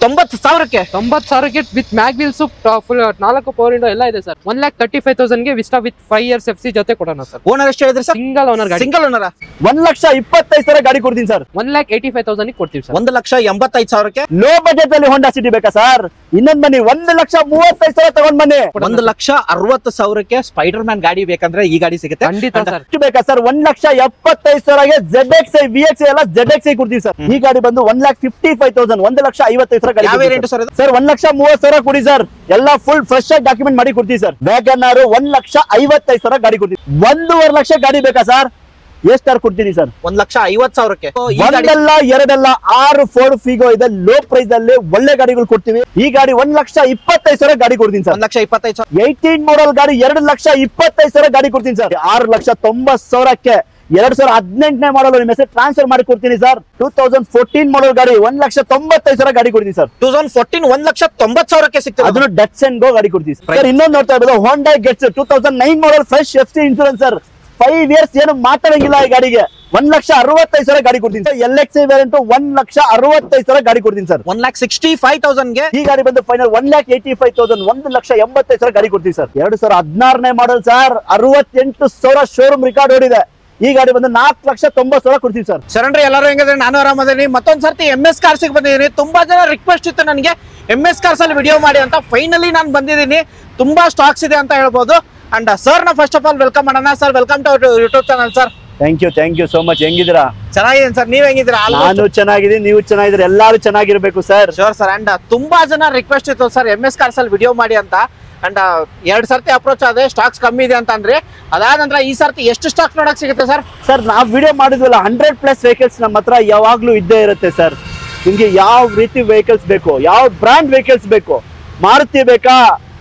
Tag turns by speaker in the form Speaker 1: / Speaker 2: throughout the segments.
Speaker 1: 90,000ಕ್ಕೆ
Speaker 2: 90,000ಕ್ಕೆ with mag wheels full 4 power window ಎಲ್ಲ ಇದೆ ಸರ್. 1,35,000ಗೆ ವಿಸ್ಟಾ ವಿತ್ 5 years FC ಜೊತೆ ಕೊಡೋಣ ಸರ್.
Speaker 1: ಓನರ್ ಎಷ್ಟು ಹೇಳಿದ್ರಿ ಸರ್?
Speaker 2: ಸಿಂಗಲ್ ಓನರ್ ಗಾಡಿ.
Speaker 1: ಸಿಂಗಲ್ ಓನರ್
Speaker 3: 1,25,000 ಗಾಡಿ ಕೊಡ್ತೀನಿ ಸರ್.
Speaker 2: 1,85,000 ಕೊಡ್ತೀವಿ ಸರ್.
Speaker 1: 1,85,000ಕ್ಕೆ
Speaker 3: ಲೋ ಬಜೆಟ್ ಅಲ್ಲಿ ಹೋಂಡಾ ಸಿಟಿ ಬೇಕಾ ಸರ್? ಇನ್ನೊಂದ್ ಬನ್ನಿ 1,35,000 ತಗೊಂಡ್ ಬನ್ನಿ.
Speaker 1: 1,60,000ಕ್ಕೆ ಸ್ಪೈಡರ್ ಮ್ಯಾನ್ ಗಾಡಿ ಬೇಕಂದ್ರೆ ಈ ಗಾಡಿ ಸಿಗುತ್ತೆ
Speaker 2: ಖಂಡಿತ ಸರ್.
Speaker 3: ಬೇಕಾ ಸರ್? 1,75,000ಗೆ ZXi VXi ಎಲ್ಲ ZXi ಕೊಡ್ತೀವಿ ಸರ್. ಈ ಗಾಡಿ ಬಂದು 1,55,000 1,55,000 ಗಾಡಿ.
Speaker 1: ಯಾವ ವೇರಿಯಂಟ್ ಸರ್?
Speaker 3: ಸರ್ 1,30,000 ಕೊಡಿ ಸರ್. ಎಲ್ಲ ಫುಲ್ ಫ್ರೆಶ್ ಆಗಿ ಡಾಕ್ಯುಮೆಂಟ್ ಮಾಡಿ ಕೊಡ್ತೀವಿ ಸರ್. ವ್ಯಾಗನ್ ಆರ್ 1,55,000 ಗಾಡಿ ಕೊಡ್ತೀವಿ. 1.5 ಲಕ್ಷ ಗಾಡಿ ಬೇಕಾ ಸರ್? ಎಷ್ಟು ಕೊಡ್ತೀನಿ ಸರ್?
Speaker 1: 1,50,000ಕ್ಕೆ.
Speaker 3: ಒಂದಲ್ಲ ಎರಡಲ್ಲ 6 ಫೋರ್ಡ್ ಫಿಗೋ ಇದೆ. ಲೋ ಪ್ರೈಸ್ ಅಲ್ಲಿ ಒಳ್ಳೆ ಗಾಡಿಗಳು ಕೊಡ್ತೀವಿ. ಈ ಗಾಡಿ 1,25,000 ಗಾಡಿ ಕೊಡ್ತೀನಿ ಸರ್.
Speaker 1: 1,25,000
Speaker 3: 18 ಮಾಡಲ್ ಗಾಡಿ 2,25,000 ಗಾಡಿ ಕೊಡ್ತೀನಿ ಸರ್. 6,90,000ಕ್ಕೆ 2018ನೇ ಮಾಡಲ್ ನಿಮ್ಮ ಹೆಸರು ಟ್ರಾನ್ಸ್ಫರ್ ಮಾಡಿ ಕೊಡ್ತೀನಿ ಸರ್. 2014 ಮಾಡಲ್ ಗಾಡಿ 1,95,000 ಗಾಡಿ ಕೊಡ್ತೀನಿ ಸರ್.
Speaker 1: 2014 1,90,000ಕ್ಕೆ ಸಿಗ್ತದೆ.
Speaker 3: ಅದನ್ನು ಡಚ್ ಅಂಡ್ ಗೋ ಗಾಡಿ ಕೊಡ್ತೀವಿ ಸರ್. ಇನ್ನೊಂದು ನೋಡ್ತಾ ಇರೋದು Honda Getz 2009 model fresh FC insurance sir. 5 years ಏನು ಮಾತಾಡಂಗಿಲ್ಲ ಈ ಗಾಡಿಗೆ. 1,65,000 ಗಾಡಿ ಕೊಡ್ತೀನಿ ಸರ್. LXi ವೇರಿಯಂಟ್ 1,65,000 ಗಾಡಿ ಕೊಡ್ತೀನಿ ಸರ್.
Speaker 1: 1,65,000ಗೆ
Speaker 3: ಈ ಗಾಡಿ ಬಂದು ಫೈನಲ್ 1,85,000 1,80,000 ಗಾಡಿ ಕೊಡ್ತೀವಿ ಸರ್. 2016ನೇ ಮಾಡಲ್ ಸರ್. 68,000 ಶೋರೂಮ್ ರೆಕಾರ್ಡ್ ಓಡಿದೆ. ಈ ಗಾಡಿ ಬಂದು 4,90,000 ಕೊಡ್ತೀವಿ ಸರ್.
Speaker 1: ಸರಣ್ರಿ ಎಲ್ಲರೂ ಹೆಂಗಿದ್ರೆ ನಾನು ಆರಾಮದೇನಿ. ಮತ್ತೊಂದ್ ಸರ್ತಿ MS ಕಾರ್ಸ್ ಬಂದಿದ್ದೀನಿ. ತುಂಬಾ ಜನ ರಿಕ್ವೆಸ್ಟ್ ಇತ್ತು ನನಗೆ MS ಕಾರ್ಸ್ ಅಲ್ಲಿ ವಿಡಿಯೋ ಮಾಡಿ ಅಂತ. ಫೈನಲಿ ನಾನು ಬಂದಿದ್ದೀನಿ. ತುಂಬಾ ಸ್ಟಾಕ್ಸ್ ಇದೆ ಅಂತ ಹೇಳ್ಬೋದು. ಅಂಡ್ ಸರ್ ನ ಫಸ್ಟ್ ಆಫ್ ಆಲ್ ವೆಲ್ಕಮ್ ಮಾಡೋಣ sir. Welcome to YouTube channel sir.
Speaker 3: Thank you so much. ಹೆಂಗಿದ್ದೀರಾ?
Speaker 1: ಚೆನ್ನಾಗಿದ್ದೀನಿ ಸರ್. ನೀವ್ ಹೆಂಗಿದ್ದೀರಾ?
Speaker 3: ನಾನು ಚೆನ್ನಾಗಿದ್ದೀನಿ, ನೀವು ಚೆನ್ನಾಗಿದ್ದೀರಾ? ಎಲ್ಲಾರು ಚೆನ್ನಾಗಿರ್ಬೇಕು ಸರ್.
Speaker 1: Sure sir. ಅಂಡ್ ತುಂಬಾ ಜನ ರಿಕ್ವೆಸ್ಟ್ ಇತ್ತು ಸರ್ MS ಕಾರ್ಸ್ ಅಲ್ಲಿ ವಿಡಿಯೋ ಮಾಡಿ ಅಂತ. ಅಂಡ್ 2 ಸರ್ತಿ ಅಪ್ರೋಚ್ ಆದ್ರೆ ಸ್ಟಾಕ್ಸ್ ಕಮ್ಮಿ ಇದೆ ಅಂತ ಅಂದ್ರೆ, ಅದಾದ ನಂತರ ಈ ಸರ್ತಿ ಎಷ್ಟು ಸ್ಟಾಕ್ ನೋಡಕ್ ಸಿಗುತ್ತೆ ಸರ್?
Speaker 3: ಸರ್ ನಾವು ವಿಡಿಯೋ ಮಾಡಿದ್ವಲ್ಲ 100+ ವೆಹಿಕಲ್ಸ್ ನಮ್ಮ ಹತ್ರ ಯಾವಾಗ್ಲೂ ಇದ್ದೇ ಇರುತ್ತೆ ಸರ್. ನಿಮ್ಗೆ ಯಾವ ರೀತಿ ವೆಹಿಕಲ್ಸ್ ಬೇಕು, ಯಾವ ಬ್ರಾಂಡ್ ವೆಹಿಕಲ್ಸ್ ಬೇಕು, ಮಾರುತಿ ಬೇಕಾ,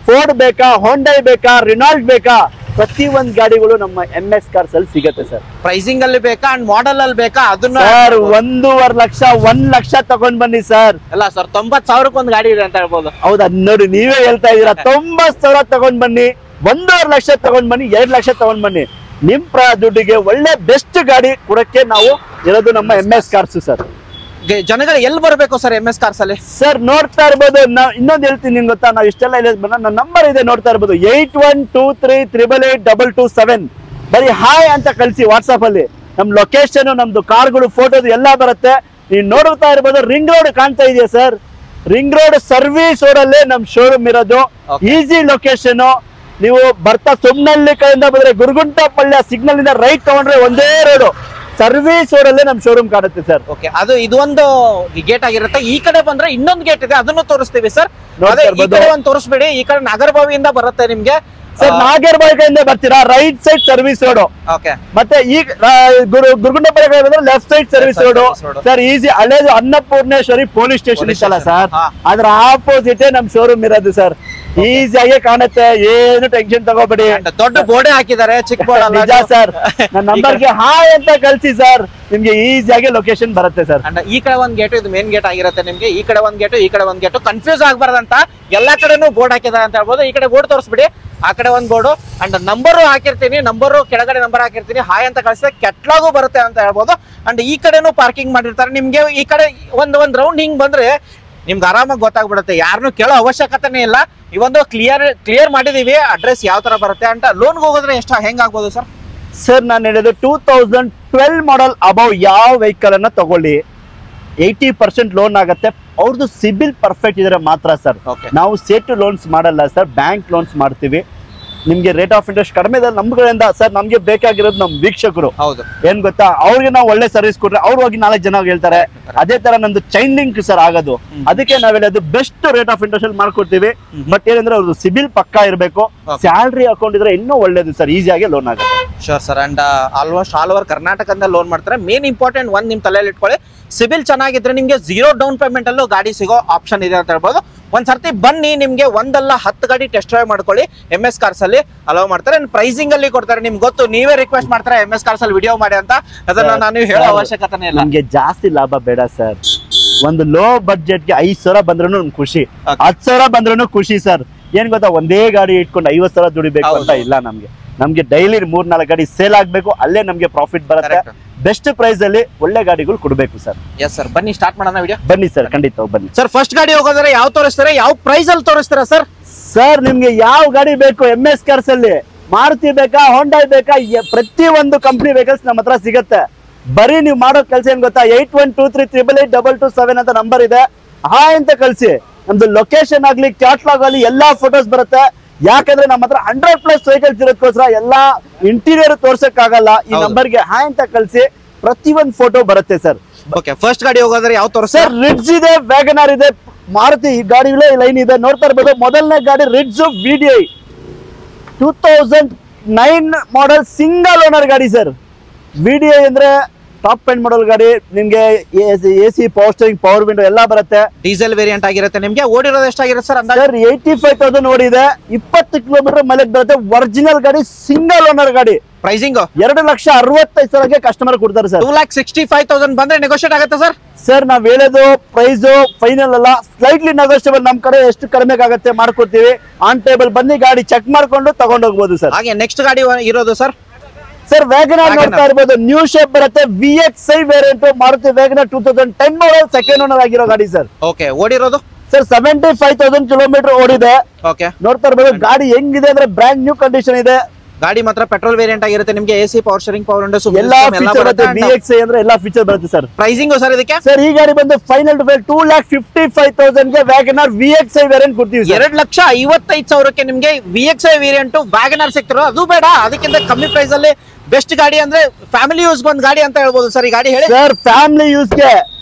Speaker 3: ಫೋರ್ಡ್ ಬೇಕಾ, ಹೋಂಡೈ ಬೇಕಾ, ರಿನಾಲ್ಟ್ ಬೇಕಾ, ಪ್ರತಿ ಒಂದ್ ಗಾಡಿಗಳು ನಮ್ಮ MS ಕಾರ್ಸ್ ಅಲ್ಲಿ ಸಿಗುತ್ತೆ ಸರ್.
Speaker 1: ಪ್ರೈಸಿಂಗ್ ಅಲ್ಲಿ ಬೇಕಾ ಅಂಡ್ ಮಾಡೆಲ್ ಅಲ್ಲಿ ಬೇಕಾ? ಅದನ್ನ
Speaker 3: ಸರ್ 1.5 ಲಕ್ಷ 1 ಲಕ್ಷ ತಗೊಂಡ್ ಬನ್ನಿ ಸರ್.
Speaker 1: ಅಲ್ಲ ಸರ್ 90,000ಕ್ಕೆ ಒಂದು ಗಾಡಿ ಇದೆ ಅಂತ ಹೇಳ್ಬೋದು.
Speaker 3: ಹೌದಾ? ನೋಡಿ ನೀವೇ ಹೇಳ್ತಾ ಇದೀರಾ. 90,000 ತಗೊಂಡ್ ಬನ್ನಿ, 1.5 ಲಕ್ಷ ತಗೊಂಡ್ ಬನ್ನಿ, 2 ಲಕ್ಷ ತಗೊಂಡ್ ಬನ್ನಿ. ನಿಮ್ ದುಡ್ಡಿಗೆ ಒಳ್ಳೆ ಬೆಸ್ಟ್ ಗಾಡಿ ಕೊಡಕ್ಕೆ ನಾವು ಇರೋದು ನಮ್ಮ MS ಕಾರ್ಸ್ ಸರ್.
Speaker 1: ಜನಗಳು ಎಲ್ಲಿ ಬರಬೇಕು ಸರ್ MS ಕಾರ್ಸ್ ಅಲ್ಲಿ?
Speaker 3: ಸರ್ ನೋಡ್ತಾ ಇರ್ಬೋದು. ಇನ್ನೊಂದು ಹೇಳ್ತೀನಿ ನಿಮ್ಗೆ ಗೊತ್ತಾ, ನಾವು ಇಷ್ಟೆಲ್ಲ ನನ್ನ ನಂಬರ್ ಇದೆ ನೋಡ್ತಾ ಇರ್ಬೋದು. 8123882227. ಬರೀ ಹಾಯ್ ಅಂತ ಕಳಿಸಿ ವಾಟ್ಸ್ಆಪ್ ಅಲ್ಲಿ. ನಮ್ ಲೊಕೇಶನ್, ನಮ್ದು ಕಾರ್ಗಳು, ಫೋಟೋದು ಎಲ್ಲ ಬರುತ್ತೆ. ನೀವು ನೋಡ್ತಾ ಇರ್ಬೋದು. ರಿಂಗ್ ರೋಡ್ ಕಾಣ್ತಾ ಇದೆಯಾ sir? Ring road service road ಅಲ್ಲೇ ನಮ್ ಶೋರೂಮ್ ಇರೋದು. Easy location. ನೀವು ಬರ್ತಾ ಸುಮ್ನಳ್ಳಿ ಕಡೆಯಿಂದ ಬಂದ್ರೆ ಗುರುಗುಂಟಪಳ್ಳಿ ಸಿಗ್ನಲ್ ಇಂದ ರೈಟ್ ತಗೊಂಡ್ರೆ ಒಂದೇ ರೋಡ್. ಸರ್ವಿಸ್ ರೋಡ್ ಅಲ್ಲೇ ನಮ್ ಶೋರೂಮ್ ಕಾಣುತ್ತೆ ಸರ್.
Speaker 1: ಓಕೆ, ಅದು ಇದು ಒಂದು ಗೇಟ್ ಆಗಿರುತ್ತೆ. ಈ ಕಡೆ ಬಂದ್ರೆ ಇನ್ನೊಂದು ಗೇಟ್ ಇದೆ, ಅದನ್ನು ತೋರಿಸ್ತೀವಿ ಸರ್. ಈ ಕಡೆ ಒಂದು ತೋರಿಸ್ಬೇಡಿ. ಈ ಕಡೆ ನಾಗರಬಾವಿಯಿಂದ ಬರುತ್ತೆ ನಿಮ್ಗೆ
Speaker 3: ಸರ್. ನಾಗರಬಾವಿ ಕಡೆಯಿಂದ ಬರ್ತೀರಾ, right side service road.
Speaker 1: Okay.
Speaker 3: ಮತ್ತೆ ಈಗ ಗುರುಗುಂಟಪಳ್ಳಿ ಕಡೆ ಬಂದ್ರೆ left side service road sir. Easy. ಹಳೇದು ಅನ್ನಪೂರ್ಣೇಶ್ವರಿ ಪೊಲೀಸ್ ಸ್ಟೇಷನ್ ಇತ್ತಲ್ಲ ಸರ್, ಅದ್ರ ಆಪೋಸಿಟ್ ನಮ್ ಶೋರೂಮ್ ಇರೋದು ಸರ್. ಈಸಿಯಾಗಿ ಕಾಣುತ್ತೆ, ಏನು ಟೆನ್ಷನ್ ತಗೋಬೇಡಿ.
Speaker 1: ದೊಡ್ಡ ಬೋರ್ಡೆ ಹಾಕಿದ್ದಾರೆ, ಚಿಕ್ಕ ಬೋರ್ಡ್ ಅಲ್ಲ
Speaker 3: ನಿಜ ಸರ್. ನನ್ನ ನಂಬರ್ಗೆ ಹಾಯ್ ಅಂತ ಕಳ್ಸಿ ಸರ್, ನಿಮ್ಗೆ ಈಸಿಯಾಗಿ ಲೊಕೇಶನ್ ಬರುತ್ತೆ ಸರ್.
Speaker 1: ಅಂಡ್ ಈ ಕಡೆ ಒಂದ್ ಗೇಟ್, ಇದು ಮೇನ್ ಗೇಟ್ ಆಗಿರುತ್ತೆ ನಿಮ್ಗೆ. ಈ ಕಡೆ ಒಂದ್ ಗೇಟ್, ಈ ಕಡೆ ಒಂದ್ ಗೇಟ್. ಕನ್ಫ್ಯೂಸ್ ಆಗ್ಬಾರ್ದಂತ ಎಲ್ಲಾ ಕಡೆನೂ ಬೋರ್ಡ್ ಹಾಕಿದ್ದಾರೆ ಅಂತ ಹೇಳ್ಬೋದು. ಈ ಕಡೆ ಬೋರ್ಡ್ ತೋರಿಸ್ಬಿಡಿ, ಆ ಕಡೆ ಒಂದ್ ಬೋರ್ಡು. ಅಂಡ್ ನಂಬರು ಹಾಕಿರ್ತೀನಿ, ನಂಬರು ಕೆಳಗಡೆ ನಂಬರ್ ಹಾಕಿರ್ತೀನಿ. ಹಾಯ್ ಅಂತ ಕಳಿಸಿದ್ರೆ ಕೆಟ್ಲಾಗು ಬರುತ್ತೆ ಅಂತ ಹೇಳ್ಬೋದು. ಅಂಡ್ ಈ ಕಡೆನೂ ಪಾರ್ಕಿಂಗ್ ಮಾಡಿರ್ತಾರೆ ನಿಮ್ಗೆ. ಈ ಕಡೆ ಒಂದ್ ರೌಂಡ್ ಹಿಂಗ್ ಬಂದ್ರೆ ನಿಮ್ಗೆ ಆರಾಮಾಗಿ ಗೊತ್ತಾಗ್ಬಿಡುತ್ತೆ. ಯಾರನ್ನು ಕೇಳೋ ಅವಶ್ಯಕತೆನೇ ಇಲ್ಲ. ಇವೊಂದು ಕ್ಲಿಯರ್ ಮಾಡಿದೀವಿ ಅಡ್ರೆಸ್ ಯಾವ ತರ ಬರುತ್ತೆ ಅಂತ. ಲೋನ್ಗೆ ಹೋಗೋದ್ರೆ ಹೆಂಗಾಗ್ಬೋದು ಸರ್?
Speaker 3: ಸರ್ ನಾನು ಹೇಳಿದ್ದು 2012 ಮಾಡಲ್ ಅಬೌವ್ ಯಾವ ವೆಹಿಕಲ್ ಅನ್ನ ತಗೊಳ್ಳಿ 80% ಲೋನ್ ಆಗುತ್ತೆ. ಅವ್ರದ್ದು ಸಿಬಿಲ್ ಪರ್ಫೆಕ್ಟ್ ಇದ್ರೆ ಮಾತ್ರ ಸರ್. ನಾವು ಸೇಟು ಲೋನ್ಸ್ ಮಾಡಲ್ಲ ಸರ್, ಬ್ಯಾಂಕ್ ಲೋನ್ಸ್ ಮಾಡ್ತೀವಿ. ನಿಮ್ಗೆ ರೇಟ್ ಆಫ್ ಇಂಟ್ರೆಸ್ಟ್ ಕಡಿಮೆ ಇದೆ ನಮ್ಮ ಕಡೆಯಿಂದ ಸರ್. ನಮ್ಗೆ ಬೇಕಾಗಿರೋದು ನಮ್ ವೀಕ್ಷಕರು.
Speaker 1: ಹೌದು.
Speaker 3: ಏನ್ ಗೊತ್ತಾ, ಅವ್ರಿಗೆ ನಾವು ಒಳ್ಳೆ ಸರ್ವಿಸ್ ಕೊಟ್ರೆ ಅವ್ರು ಹೋಗಿ 4 ಜನ ಹೇಳ್ತಾರೆ. ಅದೇ ತರ ನಮ್ದು ಚೈನ್ ಲಿಂಕ್ ಸರ್ ಆಗೋದು. ಅದಕ್ಕೆ ನಾವ್ ಹೇಳೋದು ಬೆಸ್ಟ್ ರೇಟ್ ಆಫ್ ಇಂಟ್ರೆಸ್ಟ್ ಅಲ್ಲಿ ಮಾಡ್ಕೊಡ್ತೀವಿ. ಬಟ್ ಏನಂದ್ರೆ ಅವ್ರದ್ದು ಸಿಬಿಲ್ ಪಕ್ಕಾ ಇರಬೇಕು. ಸ್ಯಾಲರಿ ಅಕೌಂಟ್ ಇದ್ರೆ ಇನ್ನೂ ಒಳ್ಳೇದು ಸರ್, ಈಸಿಯಾಗಿ ಲೋನ್ ಆಗುತ್ತೆ.
Speaker 1: Sure sir. And almost all over ಕರ್ನಾಟಕದಿಂದ ಲೋನ್ ಮಾಡ್ತಾರೆ. ಮೇನ್ ಇಂಪಾರ್ಟೆಂಟ್ ಒಂದ್ ನಿಮ್ ತಲೆಯಲ್ಲಿ ಇಟ್ಕೊಳ್ಳಿ, ಸಿಬಿಲ್ ಚೆನ್ನಾಗಿದ್ರೆ ನಿಮ್ಗೆ 0 ಡೌನ್ ಪೇಮೆಂಟ್ ಅಲ್ಲೂ ಗಾಡಿ ಸಿಗೋ ಆಪ್ಷನ್ ಇದೆ ಅಂತ ಹೇಳ್ಬೋದು. ಒಂದ್ ಸರ್ತಿ ಬನ್ನಿ, ನಿಮ್ಗೆ 1 ಅಲ್ಲ 10 ಗಾಡಿ ಟೆಸ್ಟ್ ಡ್ರೈವ್ ಮಾಡ್ಕೊಳ್ಳಿ. MS ಕಾರ್ಸ್ ಅಲ್ಲಿ ಅಲೋ ಮಾಡ್ತಾರೆ. ಪ್ರೈಸಿಂಗ್ ಅಲ್ಲಿ ಕೊಡ್ತಾರೆ. ನಿಮ್ಗೆ ಗೊತ್ತು, ನೀವೇ ರಿಕ್ವೆಸ್ಟ್ ಮಾಡ್ತಾರೆ MS ಕಾರ್ಸ್ ಅಲ್ಲಿ ವಿಡಿಯೋ ಮಾಡಿ ಅಂತ. ಅದನ್ನ ನಾನು ಹೇಳೋ ಅವಶ್ಯಕತೆ ಇಲ್ಲ.
Speaker 3: ನಮ್ಗೆ ಜಾಸ್ತಿ ಲಾಭ ಬೇಡ ಸರ್. ಒಂದು ಲೋ ಬಡ್ಜೆಟ್ಗೆ 5,000 ಬಂದ್ರೂ ಖುಷಿ, 10,000 ಬಂದ್ರೂ ಖುಷಿ ಸರ್. ಏನ್ ಗೊತ್ತಾ, ಒಂದೇ ಗಾಡಿ ಇಟ್ಕೊಂಡು 50,000 ದುಡಿಬೇಕು ಅಂತ ಇಲ್ಲ ನಮ್ಗೆ. ನಮ್ಗೆ ಡೈಲಿ 3-4 ಗಾಡಿ ಸೇಲ್ ಆಗ್ಬೇಕು, ಅಲ್ಲೇ ನಮ್ಗೆ ಪ್ರಾಫಿಟ್ ಬರುತ್ತೆ. ಬೆಸ್ಟ್ ಪ್ರೈಸ್ ಅಲ್ಲಿ ಒಳ್ಳೆ ಗಾಡಿಗಳು ಕೊಡ್ಬೇಕು ಸರ್.
Speaker 1: ಎಸ್ ಸರ್, ಬನ್ನಿ ಸ್ಟಾರ್ಟ್ ಮಾಡೋಣ ವಿಡಿಯೋ.
Speaker 3: ಬನ್ನಿ ಸರ್, ಖಂಡಿತ ಬನ್ನಿ
Speaker 1: ಸರ್. ಫಸ್ಟ್ ಗಾಡಿ ಹೋಗೋದ್ರೆ ಯಾವ ತೋರಿಸ್ತಾರೆ, ಯಾವ ಪ್ರೈಸ್ ಅಲ್ಲಿ ತೋರಿಸ್ತೀರಾ ಸರ್?
Speaker 3: ಸರ್ ನಿಮ್ಗೆ ಯಾವ ಗಾಡಿ ಬೇಕು, MS ಕಾರ್ಸ್ ಅಲ್ಲಿ ಮಾರುತಿ ಬೇಕಾ, ಹೋಂಡಾ ಬೇಕಾ, ಪ್ರತಿ ಒಂದು ಕಂಪ್ನಿ ವೆಹಿಕಲ್ಸ್ ನಮ್ಮ ಹತ್ರ ಸಿಗುತ್ತೆ. ಬರೀ ನೀವು ಮಾಡೋ ಕೆಲಸ ಏನ್ ಗೊತ್ತಾ, 8123888227 ಅಂತ ನಂಬರ್ ಇದೆ, ಹಾಯ್ ಅಂತ ಕಳ್ಸಿ. ನಮ್ದು ಲೊಕೇಶನ್ ಆಗ್ಲಿ, ಕ್ಯಾಟ್ಲಾಗ್ ಆಗ್ಲಿ ಎಲ್ಲಾ ಫೋಟೋಸ್ ಬರುತ್ತೆ. ಯಾಕಂದ್ರೆ ನಮ್ಮ ಹತ್ರ 100+ ವೆಹಿಕಲ್ಸ್ ಇರೋದಕ್ಕೋಸ್ಕರ ಎಲ್ಲಾ ಇಂಟೀರಿಯರ್ ತೋರ್ಸಕ್ ಆಗಲ್ಲ. ಈ ನಂಬರ್ಗೆ ಹಾಯ್ ಅಂತ ಕಳ್ಸಿ, ಪ್ರತಿಯೊಂದು ಫೋಟೋ ಬರುತ್ತೆ ಸರ್.
Speaker 1: ಓಕೆ, ಫಸ್ಟ್ ಗಾಡಿ ಹೋಗೋದ್ರೆ ಯಾವ ತೋರಿಸ್ತಾರೆ
Speaker 3: ಸರ್? ರಿಡ್ಜ್ ಇದೆ, ವ್ಯಾಗನಾರ್ ಇದೆ, ಮಾರುತಿ ಈ ಗಾಡಿಗಳೇ ಲೈನ್ ಇದೆ, ನೋಡ್ತಾ ಇರ್ಬೋದು. ಮೊದಲನೇ ಗಾಡಿ ridge VDI 2009 model single owner ಗಾಡಿ ಸರ್. VDI ಅಂದ್ರೆ ಟಾಪ್ ಎಂಡ್ ಮಾಡಲ್ ಗಾಡಿ. ನಿಮ್ಗೆ AC, power steering, power window ಎಲ್ಲ ಬರುತ್ತೆ.
Speaker 1: ಡೀಸೆಲ್ ವೇರಿಯಂಟ್ ಆಗಿರುತ್ತೆ. ನಿಮ್ಗೆ ಓಡಿರೋದು ಎಷ್ಟಾಗಿರುತ್ತೆ ಸರ್?
Speaker 3: ಸರ್ 85,000 ಓಡಿದೆ, 20 ಕಿಲೋಮೀಟರ್ ಮೈಲೇಜ್ ಬರುತ್ತೆ. ಒರಿಜಿನಲ್ ಗಾಡಿ, ಸಿಂಗಲ್ ಓನರ್ ಗಾಡಿ.
Speaker 1: ಪ್ರೈಸಿಂಗ್
Speaker 3: 2,65,000 ಕಸ್ಟಮರ್ ಕೊಡ್ತಾರೆ ಸರ್.
Speaker 1: 2,65,000 ಬಂದ್ರೆ ನೆಗೋಷಿಯೇಟ್ ಆಗುತ್ತೆ ಸರ್?
Speaker 3: ಸರ್ ನಾವ್ ಹೇಳೋದು ಪ್ರೈಸ್ ಫೈನಲ್ ಅಲ್ಲ, ಸ್ಲೈಟ್ಲಿ ನೆಗೋಷಿಯಬಲ್. ನಮ್ ಕಡೆ ಎಷ್ಟು ಕಡಿಮೆ ಆಗುತ್ತೆ ಮಾಡ್ಕೊಡ್ತೀವಿ. ಆನ್ ಟೇಬಲ್ ಬನ್ನಿ, ಗಾಡಿ ಚೆಕ್ ಮಾಡ್ಕೊಂಡು ತಗೊಂಡೋಗ್ಬೋದು ಸರ್.
Speaker 1: ಹಾಗೆ ನೆಕ್ಸ್ಟ್ ಗಾಡಿ ಇರೋದು ಸರ್?
Speaker 3: ಸರ್ ವ್ಯಾಗನಾರ್ ನೋಡ್ತಾ ಇರ್ಬೋದು, ನ್ಯೂ ಶೇಪ್ ಬರುತ್ತೆ, VXI variant, Maruti Wagon R 2010 model, second owner ಆಗಿರೋ ಗಾಡಿ ಸರ್.
Speaker 1: ಓಕೆ, ಓಡಿರೋದು
Speaker 3: ಸರ್ 75,000 ಕಿಲೋಮೀಟರ್ ಓಡಿದೆ.
Speaker 1: ಓಕೆ,
Speaker 3: ನೋಡ್ತಾ ಇರ್ಬೋದು ಗಾಡಿ ಹೆಂಗಿದೆ ಅಂದ್ರೆ ಬ್ರ್ಯಾಂಡ್ ನ್ಯೂ ಕಂಡೀಷನ್ ಇದೆ.
Speaker 1: ಗಾಡಿ ಮಾತ್ರ ಪೆಟ್ರೋಲ್ ವೇರಿಯಂಟ್ ಆಗಿರುತ್ತೆ. ನಿಮ್ಗೆ AC, power steering, power window
Speaker 3: ಎಲ್ಲಾ ಫೀಚರ್ ಬರುತ್ತೆ. VXI ಅಂದ್ರೆ ಎಲ್ಲಾ ಫೀಚರ್ ಬರುತ್ತೆ ಸರ್.
Speaker 1: ಪ್ರೈಸಿಂಗ್ ಸರ್ ಇದಕ್ಕೆ?
Speaker 3: ಸರ್ ಈ ಗಾಡಿ ಬಂದು ಫೈನಲ್ ಟು ಫೈನಲ್ 2,55,000 ಗೆ ವ್ಯಾಗನಾರ್ VXI ವೇರಿಯಂಟ್ ಕೊಡ್ತೀವಿ.
Speaker 1: 2,55,000 ನಿಮ್ಗೆ VXI ವೇರಿಯಂಟ್ ವ್ಯಾಗನಾರ್ ಸಿಗ್ತಿರೋ, ಅದು ಬೇಡ, ಅದಕ್ಕಿಂತ ಕಮ್ಮಿ ಪ್ರೈಸ್ ಅಲ್ಲಿ ಬೆಸ್ಟ್ ಗಾಡಿ ಅಂದ್ರೆ ಫ್ಯಾಮಿಲಿ ಯೂಸ್ ಒಂದು ಗಾಡಿ ಅಂತ ಹೇಳ್ಬೋದು ಸರ್. ಈ ಗಾಡಿ ಹೇಳಿ
Speaker 3: ಸರ್. ಫ್ಯಾಮಿಲಿ ಯೂಸ್ ಗೆ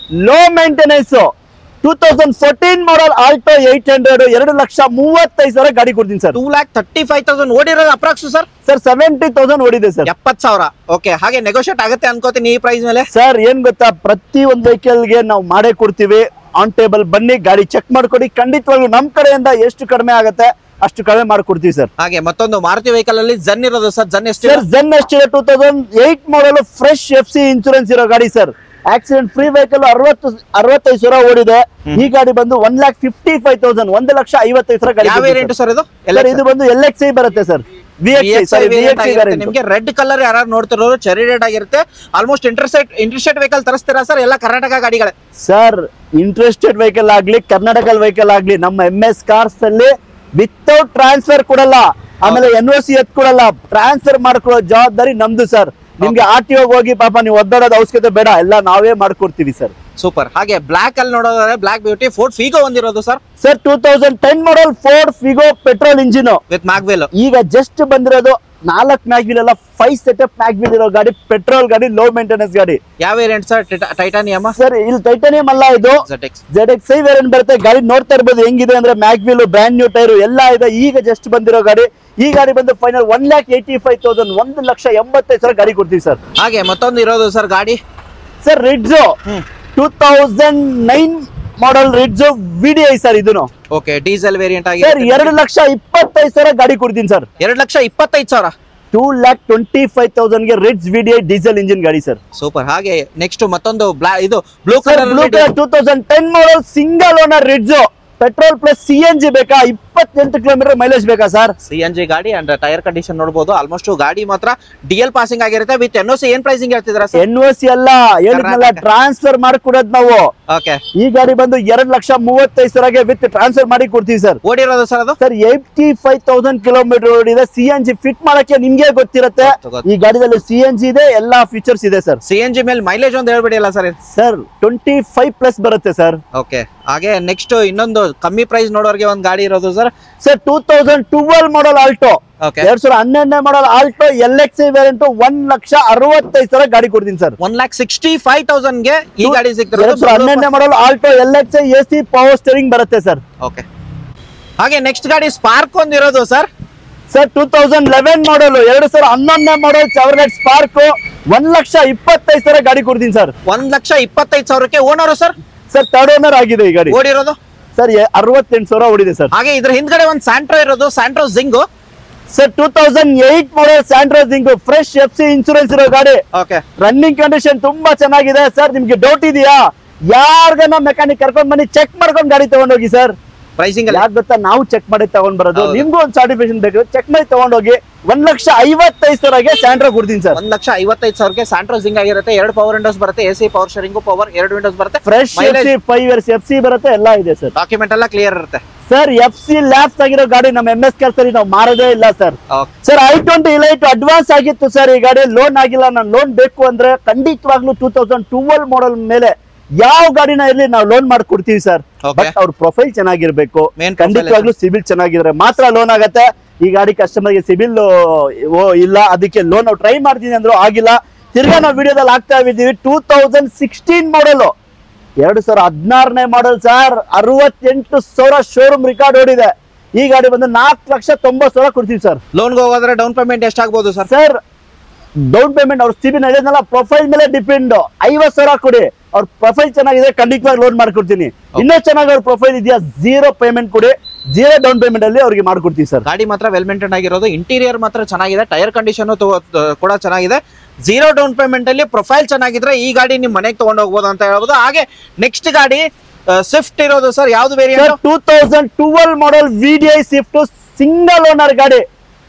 Speaker 3: ಲೋ ಮೇಂಟೆನೆನ್ಸ್ 2014 ಮಾಡೆಲ್ ಆಲ್ಟೋ 800 2,35,000 ಗಾಡಿ ಕೊಡ್ತೀನಿ ಸರ್.
Speaker 1: 2,35,000 ಓಡಿರೋದು ಅಪ್ರಾಕ್ಸ್ ಸರ್?
Speaker 3: ಸರ್ 70,000 ಓಡಿದೆ ಸರ್.
Speaker 1: 70,000. ಓಕೆ, ಹಾಗೆ ನೆಗೋಷಿಯೇಟ್ ಆಗುತ್ತೆ ಅನ್ಕೋತೀನಿ ಈ ಪ್ರೈಸ್ ಮೇಲೆ.
Speaker 3: ಸರ್ ಏನ್ ಗೊತ್ತಾ, ಪ್ರತಿ ಒಂದು ವೆಹಿಕಲ್ ಗೆ ನಾವು ಮಾಡೇ ಕೊಡ್ತೀವಿ. ಆನ್ ಟೇಬಲ್ ಬನ್ನಿ, ಗಾಡಿ ಚೆಕ್ ಮಾಡ್ಕೊಡಿ. ಖಂಡಿತವಾಗ್ಲೂ ನಮ್ ಕಡೆಯಿಂದ ಎಷ್ಟು ಕಡಿಮೆ ಆಗುತ್ತೆ ಅಷ್ಟು ಕಡಿಮೆ ಮಾಡ್ಕೊಡ್ತೀವಿ ಸರ್.
Speaker 1: ಹಾಗೆ ಮತ್ತೊಂದು ಮಾರುತಿ ವೆಹಿಕಲ್ ಅಲ್ಲಿ ಜನ್ ಇರೋದು ಸರ್. ಜನ್ ಎಷ್ಟು?
Speaker 3: ಸರ್ ಜನ್ ಎಷ್ಟಿದೆ? 2008 ಮಾಡೆಲ್, ಫ್ರೆಶ್ FC ಇನ್ಶೂರೆನ್ಸ್ ಇರೋ ಗಾಡಿ ಸರ್. ಆಕ್ಸಿಡೆಂಟ್ ಫ್ರೀ ವೆಹಿಕಲ್, 65,000 ಓಡಿದೆ. ಈ ಗಾಡಿ ಬಂದು 1,55,000, 1,55,000 ಗಾಡಿ.
Speaker 1: ಯಾವ ವೇರಿಯಂಟ್ ಸರ್ ಇದು?
Speaker 3: ಇದು ಬಂದು LXI ಬರುತ್ತೆ ಸರ್.
Speaker 1: ನಿಮ್ಗೆ ರೆಡ್ ಕಲರ್ ಯಾರು ನೋಡ್ತಿರೋರು ಚೆರಿ ರೆಡ್ ಆಗಿರುತ್ತೆ. ಆಲ್ಮೋಸ್ಟ್ ಇಂಟರ್ಸ್ಟೇಟ್ ವೆಹಿಕಲ್ ತರಿಸ್ತೀರಾ ಸರ್? ಎಲ್ಲ ಕರ್ನಾಟಕ ಗಾಡಿಗಳೇ
Speaker 3: ಸರ್. ಇಂಟರ್ಸ್ಟೇಟ್ ವೆಹಿಕಲ್ ಆಗ್ಲಿ, ಕರ್ನಾಟಕ ವೆಹಿಕಲ್ ಆಗ್ಲಿ, ನಮ್ಮ MS ಕಾರ್ಸ್ ಅಲ್ಲಿ ವಿತೌಟ್ ಟ್ರಾನ್ಸ್ಫರ್ ಕೊಡಲ್ಲ, ಆಮೇಲೆ NOC ಎತ್ ಕೊಡಲ್ಲ. ಟ್ರಾನ್ಸ್ಫರ್ ಮಾಡ್ಕೊಳ್ಳೋ ಜವಾಬ್ದಾರಿ ನಮ್ದು ಸರ್. ನಿಮ್ಗೆ RTO ಹೋಗಿ ಪಾಪ ನೀವು ಒದ್ದಾಡೋದು ಅವಶ್ಯಕತೆ ಬೇಡ, ಎಲ್ಲ ನಾವೇ ಮಾಡ್ಕೊಡ್ತೀವಿ ಸರ್.
Speaker 1: ಸೂಪರ್. ಹಾಗೆ ಬ್ಲಾಕ್ ಅಲ್ಲಿ ನೋಡೋದಾದ್ರೆ ಬ್ಲಾಕ್ ಬ್ಯೂಟಿ ಫೋರ್ಡ್ ಫಿಗೋ ಒಂದಿರೋದು sir.
Speaker 3: Sir 2010 model Ford Figo petrol engine
Speaker 1: with mag wheel.
Speaker 3: ಈಗ ಜಸ್ಟ್ ಬಂದಿರೋದು 4 ಮ್ಯಾಗ್ವೀಲ್ ಅಲ್ಲ, 5 ಸೆಟಪ್ ಮ್ಯಾಗ್ವೀಲ್ ಇರೋ ಗಾಡಿ, ಪೆಟ್ರೋಲ್ ಗಾಡಿ, ಲೋ ಮೇಂಟೆನೆನ್ಸ್ ಗಾಡಿ.
Speaker 1: ಯಾವ ವೇರಿಯಂಟ್ ಸರ್? Titanium
Speaker 3: sir. ಇಲ್ಲಿ ಟೈಟಾನಿಯಂ ಅಲ್ಲ, ಇದು ZXI ವೇರಿಯಂಟ್ ಬರುತ್ತೆ. ಗಾಡಿ ನೋಡ್ತಾ ಇರ್ಬೋದು ಹೆಂಗಿದೆ ಅಂದ್ರೆ, ಮ್ಯಾಗ್ವೀಲ್, ಬ್ರ್ಯಾಂಡ್ ನ್ಯೂ ಟೈರ್ ಎಲ್ಲ ಇದೆ. ಈಗ ಜಸ್ಟ್ ಬಂದಿರೋ ಗಾಡಿ. ಈ ಗಾಡಿ ಬಂದು ಫೈನಲ್ 1,85,000, 1,80,000 ಗಾಡಿ ಕೊಡ್ತೀವಿ ಸರ್.
Speaker 1: ಹಾಗೆ ಮತ್ತೊಂದು ಇರೋದು ಸರ್ ಗಾಡಿ
Speaker 3: sir ridge 2009 model ridge VDI sir. ಇದನ್ನು
Speaker 1: ಓಕೆ, ಡೀಸೆಲ್ ವೇರಿಯಂಟ್ ಆಗಿ
Speaker 3: ಸರ್ 2,25,000 ಗಾಡಿ ಕೊಡ್ತೀನಿ ಸರ್.
Speaker 1: 2,25,000,
Speaker 3: 2,25,000 ಗೆ ರಿಡ್ಜ್ VDI ಡೀಸೆಲ್ ಇಂಜಿನ್ ಗಾಡಿ ಸರ್.
Speaker 1: ಸೂಪರ್. ಹಾಗೆ ನೆಕ್ಸ್ಟ್ ಮತ್ತೊಂದು ಇದು blue
Speaker 3: colour,
Speaker 1: colour
Speaker 3: 2010 model single owner ridge, petrol plus CNG ಬೇಕಾ, 28 ಕಿಲೋಮೀಟರ್ ಮೈಲೇಜ್ ಬೇಕಾ ಸರ್?
Speaker 1: CNG ಗಾಡಿ ಅಂಡ್ ಟೈರ್ ಕಂಡೀಷನ್ ನೋಡಬಹುದು. ಆಲ್ಮೋಸ್ಟ್ ಗಾಡಿ ಮಾತ್ರ DL ಪಾಸಿಂಗ್ ಆಗಿರುತ್ತೆ. ವಿತ್ NOC ಏನ್ ಪ್ರೈಸಿಂಗ್ ಹೇಳ್ತಿದ್ರ ಸರ್?
Speaker 3: NOC ಅಲ್ಲ, ಹೇಳಿದ್ನಲ್ಲ ಟ್ರಾನ್ಸ್ಫರ್ ಮಾಡಿ ಕೊಡೋದು ನಾವು.
Speaker 1: ಓಕೆ,
Speaker 3: ಈ ಗಾಡಿ ಬಂದು 2,35,000 ವಿತ್ ಟ್ರಾನ್ಸ್ಫರ್ ಮಾಡಿ ಕೊಡ್ತೀವಿ ಸರ್.
Speaker 1: ಓಡಿರೋದು ಸರ್ ಅದು?
Speaker 3: ಸರ್ 85,000 ಕಿಲೋಮೀಟರ್ ಓಡಿದೆ. CNG ಫಿಟ್ ಮಾಡಕ್ಕೆ ನಿಮ್ಗೆ ಗೊತ್ತಿರುತ್ತೆ. ಈ ಗಾಡಿದಲ್ಲಿ CNG ಇದೆ, ಎಲ್ಲಾ ಫೀಚರ್ಸ್ ಇದೆ ಸರ್.
Speaker 1: CNG ಮೇಲೆ ಮೈಲೇಜ್ ಒಂದು ಹೇಳ್ಬಿಡಿ ಅಲ್ಲ ಸರ್?
Speaker 3: ಸರ್ 25+ ಬರುತ್ತೆ ಸರ್.
Speaker 1: ಓಕೆ, ಹಾಗೆ ನೆಕ್ಸ್ಟ್ ಇನ್ನೊಂದು ಕಮ್ಮಿ ಪ್ರೈಸ್ ನೋಡೋರಿಗೆ ಒಂದು ಗಾಡಿ ಇರೋದು sir.
Speaker 3: Sir 2012 model Alto, 2011 model Alto LXI variant, 1,65,000 ಗಾಡಿ ಕೊಡ್ತೀನಿ ಸರ್.
Speaker 1: 1,65,000 ಗೆ ಈ ಗಾಡಿ ಸಿಗ್ತದೆ.
Speaker 3: 2011 model Alto LXI AC power steering ಬರುತ್ತೆ ಸರ್.
Speaker 1: ಓಕೆ, ಹಾಗೆ ನೆಕ್ಸ್ಟ್ ಗಾಡಿ ಸ್ಪಾರ್ಕ್ ಒಂದಿರೋದು sir.
Speaker 3: Sir 2011 model, 2011 model Chevrolet Spark, 1,25,000 ಗಾಡಿ ಕೊಡ್ತೀನಿ sir.
Speaker 1: 1,25,000 owner sir?
Speaker 3: Sir third owner ಆಗಿದೆ ಈ ಗಾಡಿ.
Speaker 1: ಓಡಿರೋದು
Speaker 3: ಸರ್ 68,000 ಓಡಿದೆ ಸರ್.
Speaker 1: ಹಾಗೆ ಇದ್ರ ಹಿಂದ್ಗಡೆ ಒಂದು ಸ್ಯಾಂಟ್ರೋ ಇರೋದು, Santro Zing.
Speaker 3: Sir 2008 model Santro Zing, fresh FC insurance ಇರೋ ಗಾಡಿ.
Speaker 1: ಓಕೆ,
Speaker 3: ರನ್ನಿಂಗ್ ಕಂಡೀಷನ್ ತುಂಬಾ ಚೆನ್ನಾಗಿದೆ ಸರ್. ನಿಮ್ಗೆ ಡೌಟ್ ಇದೆಯಾ? ಯಾರ್ಗನ ಮೆಕ್ಯಾನಿಕ್ ಕರ್ಕೊಂಡ್ ಬನ್ನಿ, ಚೆಕ್ ಮಾಡ್ಕೊಂಡು ಗಾಡಿ ತಗೊಂಡೋಗಿ ಸರ್.
Speaker 1: ಪ್ರೈಸಿಂಗ್
Speaker 3: ಯಾಕೆ ಗೊತ್ತಾ, ನಾವು ಚೆಕ್ ಮಾಡಿ ತಗೊಂಡ್ ಬರೋದು, ನಿಮ್ಗೂ ಒಂದು ಸರ್ಟಿಫಿಕೇಶನ್ ಬೇಕು, ಚೆಕ್ ಮಾಡಿ ತಗೊಂಡೋಗಿ 1,55,000 ಸ್ಯಾಂಟ್ರೋ ಕೊಡ್ತೀನಿ ಸರ್.
Speaker 1: 1,55,000 ಸ್ಯಾಂಟ್ರೋ ಜಿಂಗ್ ಆಗಿರುತ್ತೆ. 2 ಪವರ್ ವಿಂಡೋಸ್ ಬರುತ್ತೆ, AC power steering power 2 windows ಬರುತ್ತೆ,
Speaker 3: ಫ್ರೆಶ್ FC 5 years FC ಬರುತ್ತೆ, ಎಲ್ಲ ಇದೆ ಸರ್.
Speaker 1: ಡಾಕ್ಯುಮೆಂಟ್ ಎಲ್ಲ ಕ್ಲಿಯರ್ ಇರುತ್ತೆ
Speaker 3: ಸರ್. FC ಲ್ಯಾಪ್ಸ್ ಆಗಿರೋ ಗಾಡಿ ನಮ್ಮ MS ಕೆಲಸದಲ್ಲಿ ನಾವು ಮಾರೋದೇ ಇಲ್ಲ sir. Sir i20 Elite advance ಆಗಿತ್ತು ಸರ್, ಈ ಗಾಡಿ ಲೋನ್ ಆಗಿಲ್ಲ. ನಾನು ಲೋನ್ ಬೇಕು ಅಂದ್ರೆ ಖಂಡಿತವಾಗ್ಲೂ 2012 ಮಾಡೆಲ್ ಮೇಲೆ ಯಾವ ಗಾಡಿನ ಇರ್ಲಿ ನಾವು ಲೋನ್ ಮಾಡ್ಕೊಡ್ತೀವಿ ಸರ್. ಬಟ್ ಅವ್ರ ಪ್ರೊಫೈಲ್ ಚೆನ್ನಾಗಿರ್ಬೇಕು, ಖಂಡಿತವಾಗ್ಲೂ ಸಿಬಿಲ್ ಚೆನ್ನಾಗಿದ್ರೆ ಮಾತ್ರ ಲೋನ್ ಆಗತ್ತೆ. ಈ ಗಾಡಿ ಕಸ್ಟಮರ್ಗೆ ಸಿಬಿಲ್ ಇಲ್ಲ, ಅದಕ್ಕೆ ಲೋನ್ ನಾವು ಟ್ರೈ ಮಾಡ್ತೀನಿ ಅಂದ್ರು ಆಗಿಲ್ಲ. ತಿರ್ಗಾ ನಾವು ವಿಡಿಯೋದಲ್ಲಿ ಆಗ್ತಾ ಇದ್ದೀವಿ 2016 ಮಾಡೆಲ್, 2016ನೇ ಮಾಡೆಲ್ ಸರ್. 68,000 ಶೋರೂಮ್ ರಿಕಾರ್ಡ್ ಓಡಿದೆ. ಈ ಗಾಡಿ ಬಂದು 4,90,000 ಕೊಡ್ತೀವಿ ಸರ್.
Speaker 1: ಲೋನ್ಗೆ ಹೋಗೋದ್ರೆ ಡೌನ್ ಪೇಮೆಂಟ್ ಎಷ್ಟಾಗ್ಬೋದು ಸರ್?
Speaker 3: ಸರ್ ಡೌನ್ ಪೇಮೆಂಟ್ ಅವ್ರ ಸಿಬಿಲ್ ಹೇಳಿದ್ನಲ್ಲ, ಪ್ರೊಫೈಲ್ ಮೇಲೆ ಡಿಪೆಂಡ್. 50,000 ಕೊಡಿ, ಅವ್ರ ಪ್ರೊಫೈಲ್ ಚೆನ್ನಾಗಿದೆ ಖಂಡಿತವಾಗಿ ಲೋನ್ ಮಾಡ್ಕೊಡ್ತೀನಿ. ಇನ್ನೂ ಚೆನ್ನಾಗಿ ಅವ್ರ ಪ್ರೊಫೈಲ್ ಇದೆಯಾ, 0 ಪೇಮೆಂಟ್ ಕೊಡಿ, 0 ಡೌನ್ ಪೇಮೆಂಟ್ ಅಲ್ಲಿ ಅವ್ರಿಗೆ ಮಾಡ್ಕೊಡ್ತೀವಿ ಸರ್.
Speaker 1: ಗಾಡಿ ಮಾತ್ರ ವೆಲ್ ಮೇಂಟೈನ್ ಆಗಿರೋದು, ಇಂಟೀರಿಯರ್ ಮಾತ್ರ ಚೆನ್ನಾಗಿದೆ, ಟೈರ್ ಕಂಡೀಷನ್ ಕೂಡ ಚೆನ್ನಾಗಿದೆ. 0 ಡೌನ್ ಪೇಮೆಂಟ್ ಅಲ್ಲಿ ಪ್ರೊಫೈಲ್ ಚೆನ್ನಾಗಿದ್ರೆ ಈ ಗಾಡಿ ನಿಮ್ ಮನೆಗೆ ತಗೊಂಡು ಹೋಗ್ಬೋದು ಅಂತ ಹೇಳ್ಬೋದು. ಹಾಗೆ ನೆಕ್ಸ್ಟ್ ಗಾಡಿ ಸ್ವಿಫ್ಟ್ ಇರೋದು ಸರ್, ಯಾವ್ದು variant?
Speaker 3: 2012 model VDI Swift, single owner ಗಾಡಿ,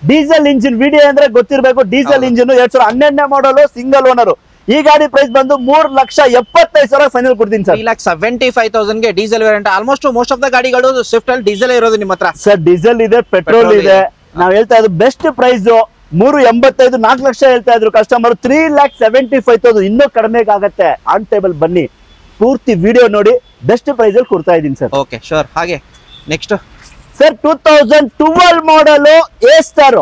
Speaker 3: ಡೀಸೆಲ್ ಇಂಜಿನ್. VDI ಅಂದ್ರೆ ಗೊತ್ತಿರಬೇಕು, ಡೀಸೆಲ್ ಇಂಜಿನ್, 2012ನೇ ಮಾಡೆಲ್, ಸಿಂಗಲ್ ಓನರ್. ಈ ಗಾಡಿ ಪ್ರೈಸ್ ಬಂದು 3,75,000 ಫೈನಲ್ ಕೊಡ್ತೀನಿ sir.
Speaker 1: 3,75,000 diesel variant. Almost most of the ಗಾಡಿಗಳು ಸ್ವಿಫ್ಟ್ ಅಲ್ಲಿ ಡೀಸೆಲ್ ಇರೋದು ನಿಮ್ಮ ಹತ್ರ
Speaker 3: ಸರ್. ಡೀಸೆಲ್ ಇದೆ, ಪೆಟ್ರೋಲ್ ಇದೆ. ನಾವ್ ಹೇಳ್ತಾ ಇದ್ದು ಬೆಸ್ಟ್ ಪ್ರೈಸ್ 3,85,000, 4 ಲಕ್ಷ ಹೇಳ್ತಾ ಇದ್ರು ಕಸ್ಟಮರ್. 3,75,000 ಇನ್ನೂ ಕಡಿಮೆಗೆ ಆಗತ್ತೆ. ಆನ್ ಟೇಬಲ್ ಬನ್ನಿ, ಪೂರ್ತಿ ವಿಡಿಯೋ ನೋಡಿ, ಬೆಸ್ಟ್ ಪ್ರೈಸ್ ಅಲ್ಲಿ ಕೊಡ್ತಾ ಇದೀನಿ ಸರ್.
Speaker 1: Okay sure. ಹಾಗೆ next
Speaker 3: sir 2012 model A Star.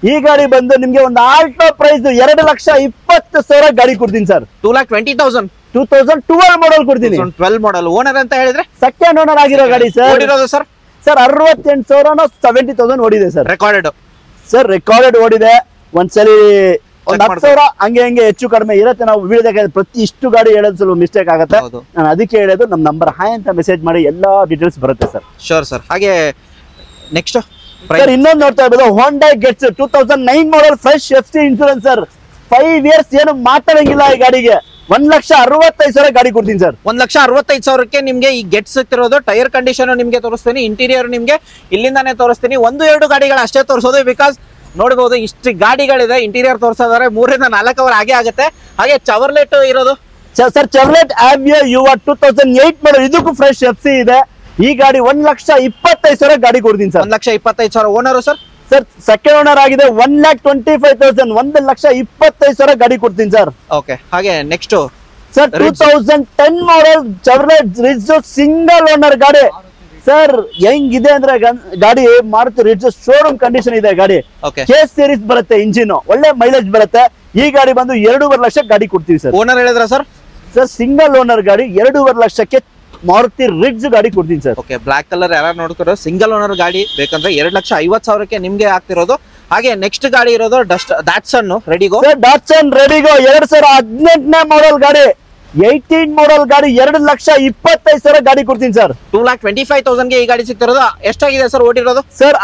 Speaker 3: ಈ ಗಾಡಿ ಬಂದು ನಿಮ್ಗೆ ಒಂದು ಆಲ್ಟೋ ಪ್ರೈಸ್ 2,20,000 ಗಾಡಿ ಕೊಡ್ತೀನಿ ಸರ್.
Speaker 1: 2,20,000
Speaker 3: 2012 ಮಾಡೆಲ್ ಕೊಡ್ತೀನಿ.
Speaker 1: 12 ಮಾಡೆಲ್. ಓನರ್ ಅಂತ ಹೇಳಿದ್ರೆ
Speaker 3: ಸೆಕೆಂಡ್ ಓನರ್ ಆಗಿರೋ ಗಾಡಿ ಸರ್.
Speaker 1: ಓಡಿರೋದು ಸರ್?
Speaker 3: ಸರ್ 68,000 70,000 ಓಡಿದೆ ಸರ್.
Speaker 1: ರೆಕಾರ್ಡೆಡ್
Speaker 3: ಸರ್, ರೆಕಾರ್ಡೆಡ್ ಓಡಿದೆ. ಒಂದ್ಸಲಿ 10,000 ಹಂಗೆ ಹಂಗೆ ಹೆಚ್ಚು ಕಡಿಮೆ ಇರುತ್ತೆ. ನಾವು ವಿಡಿಯೋದಾಗ ಪ್ರತಿ ಇಷ್ಟು ಗಾಡಿ ಹೇಳೋದು ಸ್ವಲ್ಪ ಮಿಸ್ಟೇಕ್ ಆಗುತ್ತೆ. ನಾನು ಅದಕ್ಕೆ ಹೇಳೋದು, ನಮ್ಮ ನಂಬರ್ ಹಾಯ್ ಅಂತ ಮೆಸೇಜ್ ಮಾಡಿ, ಎಲ್ಲಾ ಡೀಟೇಲ್ಸ್ ಬರುತ್ತೆ ಸರ್.
Speaker 1: Sure sir. ಹಾಗೆ ನೆಕ್ಸ್ಟ್
Speaker 3: ಸರ್ ಇನ್ನೊಂದು ನೋಡ್ತಾ ಇರ್ಬೋದು, Honda Getz 2009 model, fresh FC insurance sir. 5 years ಏನು ಮಾತಾಡಂಗಿಲ್ಲ ಈ ಗಾಡಿಗೆ. 1,65,000 ಗಾಡಿ ಕೊಡ್ತೀನಿ ಸರ್.
Speaker 1: 1,65,000 ನಿಮ್ಗೆ ಈ ಗೆಟ್ ಸಿಗ್ತಿರೋದು. ಟೈರ್ ಕಂಡೀಷನ್ ನಿಮ್ಗೆ ತೋರಿಸ್ತೀನಿ, ಇಂಟೀರಿಯರ್ ನಿಮ್ಗೆ ಇಲ್ಲಿಂದಾನೆ ತೋರಿಸ್ತೀನಿ. 1-2 ಗಾಡಿಗಳು ಅಷ್ಟೇ ತೋರಿಸೋದು, ಬಿಕಾಸ್ ನೋಡಬಹುದು ಇಷ್ಟು ಗಾಡಿಗಳಿದೆ. ಇಂಟೀರಿಯರ್ ತೋರಿಸೋದಾದ್ರೆ 3-4 ಅವರ್ ಆಗೇ ಆಗುತ್ತೆ. ಹಾಗೆ ಚವರ್ಲೆಟ್ ಇರೋದು
Speaker 3: ಸರ್, ಚವರ್ಲೆಟ್ ಆವಿಯೋ ಯುವ 2008 ಮಾಡೆಲ್, ಇದಕ್ಕೂ ಫ್ರೆಶ್ FC ಇದೆ. ಈ ಗಾಡಿ 1,25,000 ಗಾಡಿ ಕೊಡ್ತೀನಿ sir.
Speaker 1: 1,25,000. Owner sir?
Speaker 3: Sir second owner ಆಗಿದೆ. 1,25,000, 1,25,000 ಗಾಡಿ ಕೊಡ್ತೀನಿ ಸರ್.
Speaker 1: ಓಕೆ. ಹಾಗೆ next
Speaker 3: sir 2010 model Chevrolet ridge, single owner ಗಾಡಿ ಸರ್. ಹೆಂಗಿದೆ ಅಂದ್ರೆ ಗಾಡಿ ಮಾರುತಿ ರಿಡ್ಜ್ ಶೋರೂಮ್ ಕಂಡೀಷನ್ ಇದೆ ಗಾಡಿ. K ಸೀರೀಸ್ ಬರುತ್ತೆ, ಇಂಜಿನ್ ಒಳ್ಳೆ ಮೈಲೇಜ್ ಬರುತ್ತೆ. ಈ ಗಾಡಿ ಬಂದು 2.5 ಲಕ್ಷ ಗಾಡಿ ಕೊಡ್ತೀವಿ ಸರ್.
Speaker 1: ಓನರ್ ಹೇಳಿದ್ರ ಸರ್?
Speaker 3: ಸರ್ ಸಿಂಗಲ್ ಓನರ್ ಗಾಡಿ 2.5 ಲಕ್ಷಕ್ಕೆ ಮಾರುತಿ ರಿಡ್ಜ್ ಗಾಡಿ ಕೊಡ್ತೀನಿ ಸರ್.
Speaker 1: ಓಕೆ. ಬ್ಲಾಕ್ ಕಲರ್ ಯಾರು ನೋಡ್ತಿರೋ ಸಿಂಗಲ್ ಓನರ್ ಗಾಡಿ ಬೇಕಂದ್ರೆ 2,50,000 ನಿಮ್ಗೆ ಆಗ್ತಿರೋದು. ಹಾಗೆ ನೆಕ್ಸ್ಟ್ ಗಾಡಿ ಇರೋದು ಡಾಟ್ಸನ್ ರೆಡಿಗೋ.
Speaker 3: ಡಾಟ್ಸನ್ ರೆಡಿಗೋ 2018ನೇ ಮಾಡೆಲ್ ಗಾಡಿ, 18 ಮಾಡೆಲ್ ಗಾಡಿ, 2,25,000 ಗಾಡಿ ಕೊಡ್ತೀನಿ ಸರ್.
Speaker 1: 2,25,000 ಈ ಗಾಡಿ ಸಿಗ್ತಿರೋದು. ಎಷ್ಟಾಗಿದೆ ಸರ್ ಓಡಿರೋದು?
Speaker 3: ಸರ್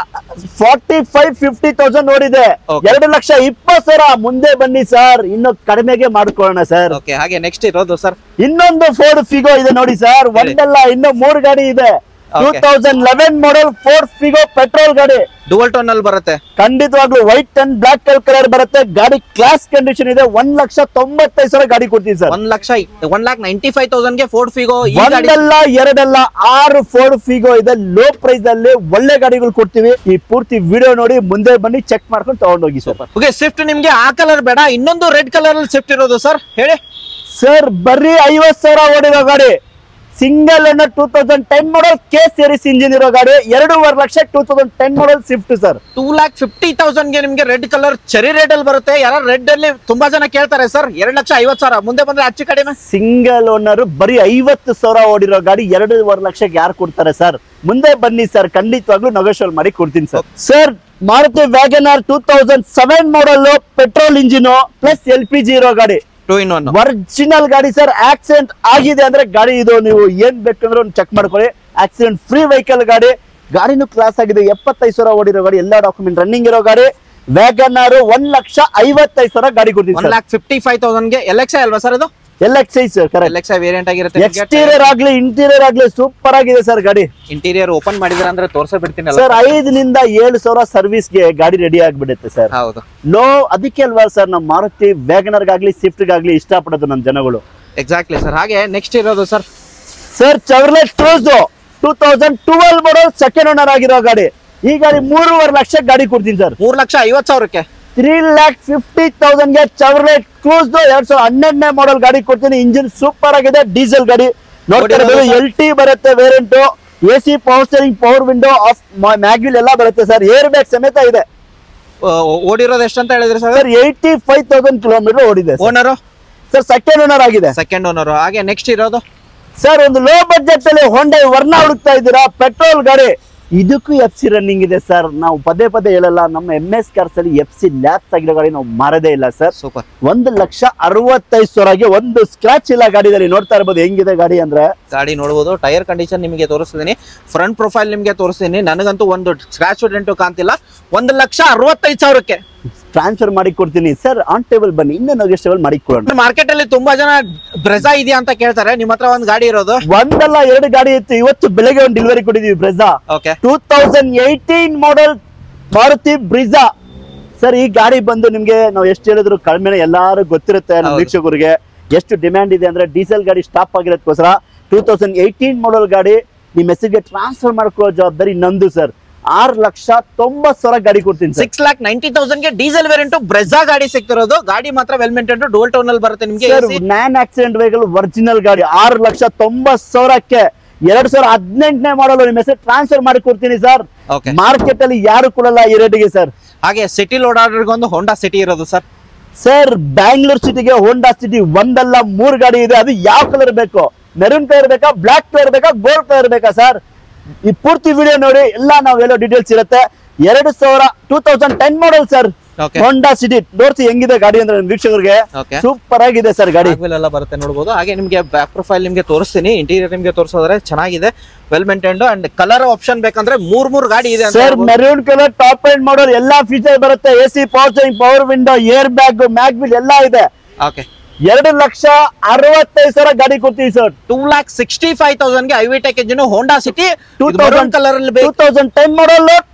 Speaker 3: 45-50,000 ಓಡಿದೆ. 2,20,000 ಮುಂದೆ ಬನ್ನಿ ಸರ್, ಇನ್ನು ಕಡಿಮೆಗೆ ಮಾಡ್ಕೊಳ್ಳೋಣ ಸರ್.
Speaker 1: ಓಕೆ. ಹಾಗೆ ನೆಕ್ಸ್ಟ್ ಇರೋದು ಸರ್
Speaker 3: ಇನ್ನೊಂದು ಫೋರ್ಡ್ ಫಿಗೋ ಇದೆ ನೋಡಿ ಸರ್. ಒಂದಲ್ಲ ಇನ್ನು 3 ಗಾಡಿ ಇದೆ. 2011 ಮಾಡೆಲ್ ಫೋರ್ಡ್ ಫಿಗೋ ಪೆಟ್ರೋಲ್ ಗಾಡಿ,
Speaker 1: ಡುವಲ್ ಟೋನ್ ಅಲ್ಲಿ ಬರುತ್ತೆ.
Speaker 3: ಖಂಡಿತವಾಗ್ಲೂ ವೈಟ್ ಅಂಡ್ ಬ್ಲಾಕ್ ಕಲರ್ ಬರುತ್ತೆ. ಗಾಡಿ ಕ್ಲಾಸ್ ಕಂಡೀಷನ್ ಇದೆ. 1,95,000 ಗಾಡಿ ಕೊಡ್ತೀವಿ ಸರ್.
Speaker 1: 1,95,000 Ford Figo.
Speaker 3: ಒಂದಲ್ಲ ಎರಡಲ್ಲ 6 ಫೋರ್ಡ್ ಫಿಗೋ ಇದೆ. ಲೋ ಪ್ರೈಸ್ ಅಲ್ಲಿ ಒಳ್ಳೆ ಗಾಡಿಗಳು ಕೊಡ್ತೀವಿ. ಈ ಪೂರ್ತಿ ವಿಡಿಯೋ ನೋಡಿ, ಮುಂದೆ ಬನ್ನಿ, ಚೆಕ್ ಮಾಡ್ಕೊಂಡು ತಗೊಂಡೋಗಿ ಸರ್.
Speaker 1: ಓಕೆ. ಸ್ವಿಫ್ಟ್ ನಿಮ್ಗೆ ಆ ಕಲರ್ ಬೇಡ, ಇನ್ನೊಂದು ರೆಡ್ ಕಲರ್ ಅಲ್ಲಿ ಸ್ವಿಫ್ಟ್ ಇರೋದು ಸರ್, ಹೇಳಿ
Speaker 3: ಸರ್. ಬರೀ 50,000 ಓಡಿರೋ ಗಾಡಿ, single owner 2010 model, K series engine ಇರೋ ಗಾಡಿ, 2.5 ಲಕ್ಷ 2010 ಮಾಡೆಲ್ ಸ್ವಿಫ್ಟ್ ಸರ್.
Speaker 1: 2,50,000 ನಿಮ್ಗೆ ರೆಡ್ ಕಲರ್ ಚೆರಿ ರೆಡ್ ಅಲ್ಲಿ ಬರುತ್ತೆ. ಯಾರು ರೆಡ್ ಅಲ್ಲಿ ತುಂಬಾ ಜನ ಕೇಳ್ತಾರೆ ಸರ್. 2,50,000 ಮುಂದೆ ಬಂದ್ರೆ ಹೆಚ್ಚು ಕಡಿಮೆ.
Speaker 3: ಸಿಂಗಲ್ ಓನರ್ ಬರೀ 50,000 ಓಡಿರೋ ಗಾಡಿ 2.5 ಲಕ್ಷಕ್ಕೆ ಯಾರು ಕೊಡ್ತಾರೆ ಸರ್? ಮುಂದೆ ಬನ್ನಿ ಸರ್, ಖಂಡಿತವಾಗ್ಲೂ ನೆಗೋಷಿಯೇಟ್ ಮಾಡಿ ಕೊಡ್ತೀನಿ sir. Sir Maruti WagonR 2007 model, petrol engine plus LPG ಇರೋ ಗಾಡಿ,
Speaker 1: 2-in-1
Speaker 3: ಒರಿಜಿನಲ್ ಗಾಡಿ ಸರ್. ಆಕ್ಸಿಡೆಂಟ್ ಆಗಿದೆ ಅಂದ್ರೆ ಗಾಡಿ ಇದು ನೀವು ಏನ್ ಬೇಕಂದ್ರೆ ಚೆಕ್ ಮಾಡ್ಕೊಳ್ಳಿ. ಆಕ್ಸಿಡೆಂಟ್ ಫ್ರೀ ವೆಹಿಕಲ್ ಗಾಡಿ, ಗಾಡಿನೂ ಕ್ಲಾಸ್ ಆಗಿದೆ. 75,000 ಓಡಿರೋ ಗಾಡಿ, ಎಲ್ಲಾ ಡಾಕ್ಯುಮೆಂಟ್ ರನ್ನಿಂಗ್ ಇರೋ ಗಾಡಿ. ವ್ಯಾಗನರ್ 1,55,000 ಗಾಡಿ ಕೊಡ್ತೀವಿ.
Speaker 1: 1,55,000 LXI ಅಲ್ವಾ ಸರ್ ಇದು?
Speaker 3: LXi sir correct.
Speaker 1: LXi variant ಆಗಿರುತ್ತೆ.
Speaker 3: ಎಕ್ಸ್ಟೀರಿಯರ್ ಆಗ್ಲಿ ಇಂಟೀರಿಯರ್ ಆಗ್ಲಿ ಸೂಪರ್ ಆಗಿದೆ ಸರ್ ಗಾಡಿ.
Speaker 1: ಇಂಟೀರಿಯರ್ ಓಪನ್ ಮಾಡಿದ್ರೆ ಅಂದ್ರೆ ತೋರ್ಸ ಬಿಡ್ತೀನಿ
Speaker 3: ಸರ್ 5 ನಿಂದ 7,000 ಸರ್ವಿಸ್ ಗೆ ಗಾಡಿ ರೆಡಿ ಆಗ್ಬಿಡುತ್ತೆ ಸರ್.
Speaker 1: ಹೌದು.
Speaker 3: ಅದಕ್ಕೆ ಅಲ್ವಾ ಸರ್ ನಮ್ಮ ಮಾರುತಿ ವ್ಯಾಗನರ್ ಗಾಗ್ಲಿ ಸ್ವಿಫ್ಟ್ ಗಾಗ್ಲಿ ಇಷ್ಟಪಡೋದು ನಮ್ಮ ಜನಗಳು.
Speaker 1: Exactly sir. ಹಾಗೆ ನೆಕ್ಸ್ಟ್ ಇರೋದು ಸರ್
Speaker 3: ಚವರ್ಲೆಟ್ ಕ್ರೂಸ್ 2012 ಮಾಡಲ್ ಸೆಕೆಂಡ್ ಓನರ್ ಆಗಿರೋ ಗಾಡಿ. ಈ ಗಾಡಿ 3.5 ಲಕ್ಷ ಗಾಡಿ ಕೊಡ್ತೀನಿ ಸರ್.
Speaker 1: 3,50,000ಕ್ಕೆ
Speaker 3: 3,50,000 ಗೆ ಚವರ್ಲೆಟ್ ಕ್ರೂಸ್ 2012ನೇ ಮಾಡಲ್ ಗಾಡಿ ಕೊಡ್ತೀನಿ. ಇಂಜಿನ್ ಸೂಪರ್ ಆಗಿದೆ, ಡೀಸೆಲ್ ಗಾಡಿ ನೋಡ್ತಾ ಇರಬಹುದು. LT ಬರುತ್ತೆ variant, AC power steering, power window, of mag wheel ಎಲ್ಲ ಬರುತ್ತೆ ಸರ್. ಏರ್ ಬ್ಯಾಗ್ ಸಮೇತ ಇದೆ.
Speaker 1: ಓಡಿರೋದು ಎಷ್ಟು ಅಂತ ಹೇಳಿದ್ರಿ ಸರ್?
Speaker 3: 85,000 ಕಿಲೋಮೀಟರ್ ಓಡಿದೆ.
Speaker 1: ಓನರ್
Speaker 3: ಸರ್ ಸೆಕೆಂಡ್ ಓನರ್ ಆಗಿದೆ.
Speaker 1: Second owner. ಹಾಗೆ ನೆಕ್ಸ್ಟ್ ಇರೋದು
Speaker 3: ಸರ್ ಒಂದು ಲೋ ಬಜೆಟ್ ಅಲ್ಲಿ ಹೊಂಡೈ ವರ್ಣ ಹುಡುಕ್ತಾ ಇದ್ದೀರಾ, ಪೆಟ್ರೋಲ್ ಗಾಡಿ, ಇದಕ್ಕೂ FC ರನ್ನಿಂಗ್ ಇದೆ ಸರ್. ನಾವು ಪದೇ ಹೇಳಲ್ಲ, ನಮ್ಮ MS ಕಾರ್ಸ್ ಅಲ್ಲಿ FC ಲ್ಯಾಪ್ಸ್ ಆಗಿರೋ ಗಾಡಿ ನಾವು ಮಾರದೇ ಇಲ್ಲ ಸರ್.
Speaker 1: ಸೂಪರ್.
Speaker 3: 1,65,000ಗೆ ಒಂದು ಸ್ಕ್ರಾಚ್ ಇಲ್ಲ ಗಾಡಿದಲ್ಲಿ. ನೋಡ್ತಾ ಇರಬಹುದು ಹೆಂಗಿದೆ ಗಾಡಿ ಅಂದ್ರೆ.
Speaker 1: ಗಾಡಿ ನೋಡಬಹುದು. ಟೈರ್ ಕಂಡೀಷನ್ ನಿಮಗೆ ತೋರಿಸ್ತೀನಿ, ಫ್ರಂಟ್ ಪ್ರೊಫೈಲ್ ನಿಮಗೆ ತೋರಿಸ್ತೀನಿ. ನನಗಂತೂ ಒಂದು ಸ್ಕ್ರಾಚ್ ಡೆಂಟು ಕಾಣ್ತಿಲ್ಲ. 1,65,000ಕ್ಕೆ
Speaker 3: ಟ್ರಾನ್ಸ್ಫರ್ ಮಾಡಿ ಕೊಡ್ತೀನಿ ಸರ್. ಆನ್ ಟೇಬಲ್ ಬನ್ನಿ, ಇನ್ನೂ ನೆಗೋಷಿಯಬಲ್ ಮಾಡಿ ಕೊಡೋಣ.
Speaker 1: ಮಾರ್ಕೆಟ್ ಅಲ್ಲಿ ತುಂಬಾ ಜನ ಬ್ರೆಜಾ ಇದೆಯಾ ಅಂತ ಕೇಳ್ತಾರೆ. ನಿಮ್ಮ ಹತ್ರ ಒಂದು ಗಾಡಿ ಇರೋದು?
Speaker 3: ಒಂದಲ್ಲ 2 ಗಾಡಿ ಇತ್ತು. ಇವತ್ತು ಬೆಳಗ್ಗೆ ಒಂದು ಡೆಲಿವರಿ ಕೊಟ್ಟಿದೀವಿ Brezza.
Speaker 1: Okay.
Speaker 3: 2018 model Maruti Brezza sir. ಈ ಗಾಡಿ ಬಂದು ನಿಮ್ಗೆ ನಾವು ಎಷ್ಟು ಹೇಳಿದ್ರು ಕಡಿಮೆ, ಎಲ್ಲಾರು ಗೊತ್ತಿರುತ್ತೆ ನಮ್ಮ ವೀಕ್ಷಕರಿಗೆ. ಎಷ್ಟು ಡಿಮ್ಯಾಂಡ್ ಇದೆ ಅಂದ್ರೆ ಡೀಸೆಲ್ ಗಾಡಿ ಸ್ಟಾಪ್ ಆಗಿರೋದಕ್ಕೋಸ್ಕರ 2018 ಮಾಡೆಲ್ ಗಾಡಿ ನಿಮ್ಮ ಹೆಸರಿಗೆ ಟ್ರಾನ್ಸ್ಫರ್ ಮಾಡ್ಕೊಳ್ಳೋ ಜವಾಬ್ದಾರಿ ನಂದು ಸರ್. 6,90,000 ಗಾಡಿ ಕೊಡ್ತೀನಿ.
Speaker 1: 6,90,000ಗೆ ಡೀಸೆಲ್ ವೇರಿಯಂಟ್ ಬ್ರೆಜಾ ಗಾಡಿ ಸಿಗ್ತಿರೋದು. ಗಾಡಿ ಮಾತ್ರ ವೆಲ್ ಮೇಂಟೈನ್ಡ್ ಡೂಯಲ್ ಟೋನ್ ಅಲ್ಲಿ ಬರುತ್ತೆ ನಿಮಗೆ.
Speaker 3: ನಾನ್ ಆಕ್ಸಿಡೆಂಟ್ ವೆಹಿಕಲ್ ಒರಿಜಿನಲ್ ಗಾಡಿ 6,90,000ಕ್ಕೆ 2018ನೇ ಮಾಡಲು ನಿಮ್ಮ ಹೆಸರು ಟ್ರಾನ್ಸ್ಫರ್ ಮಾಡಿ ಕೊಡ್ತೀನಿ ಸರ್. ಮಾರ್ಕೆಟ್ ಅಲ್ಲಿ ಯಾರು ಕೊಡಲ್ಲ ಈ ರೇಟಿಗೆ ಸರ್.
Speaker 1: ಹಾಗೆ ಸಿಟಿ ಲೋಡ್ ಆರ್ಡರ್ ಒಂದು ಹೋಂಡಾ ಸಿಟಿ ಇರೋದು ಸರ್.
Speaker 3: ಸರ್ ಬ್ಯಾಂಗ್ಳೂರ್ ಸಿಟಿಗೆ ಹೋಂಡಾ ಸಿಟಿ ಒಂದಲ್ಲ 3 ಗಾಡಿ ಇದೆ. ಅದು ಯಾವ ಕಲರ್ ಬೇಕು? ಮೆರೂನ್ ಕಲರ್ ಬೇಕಾ, ಬ್ಲಾಕ್ ಕಲರ್ ಬೇಕಾ, ಗೋಲ್ಡ್ ಕಲರ್ ಬೇಕಾ ಸರ್? ಈ ಪೂರ್ತಿ ವಿಡಿಯೋ ನೋಡಿ, ಎಲ್ಲ ನಾವು ಹೇಳೋ ಡೀಟೇಲ್ಸ್ ಇರುತ್ತೆ. 2010 ಮಾಡಲ್ ಸರ್ ಹೋಂಡಾ ಸಿಟಿ. ನೋಡ್ಸಿ ಹೆಂಗಿದೆ ಗಾಡಿ ಅಂದ್ರೆ ವೀಕ್ಷಕರಿಗೆ ಸೂಪರ್ ಆಗಿದೆ ಸರ್ ಗಾಡಿ.
Speaker 1: ಎಲ್ಲ ಬರುತ್ತೆ ನೋಡಬಹುದು. ಹಾಗೆ ನಿಮಗೆ ಬ್ಯಾಕ್ ಪ್ರೊಫೈಲ್ ನಿಮಗೆ ತೋರಿಸ್ತೀನಿ, ಇಂಟೀರಿಯರ್ ನಿಮಗೆ ತೋರಿಸೋದ್ರೆ ಚೆನ್ನಾಗಿದೆ, well maintained. And colour option ಬೇಕಂದ್ರೆ 3 ಗಾಡಿ ಇದೆ
Speaker 3: sir. Maroon colour top end model ಎಲ್ಲಾ ಫೀಚರ್ ಬರುತ್ತೆ. AC power steering, power window, air bag, mag wheel ಎಲ್ಲ ಇದೆ.
Speaker 1: ಓಕೆ.
Speaker 3: 2,65,000 ಗಾಡಿ ಕೊಡ್ತೀವಿ ಸರ್.
Speaker 1: 2,65,000ಗೆ iVTEC engine Honda City 2010 colour ಅಲ್ಲಿ
Speaker 3: 2010 ಮಾಡಲ್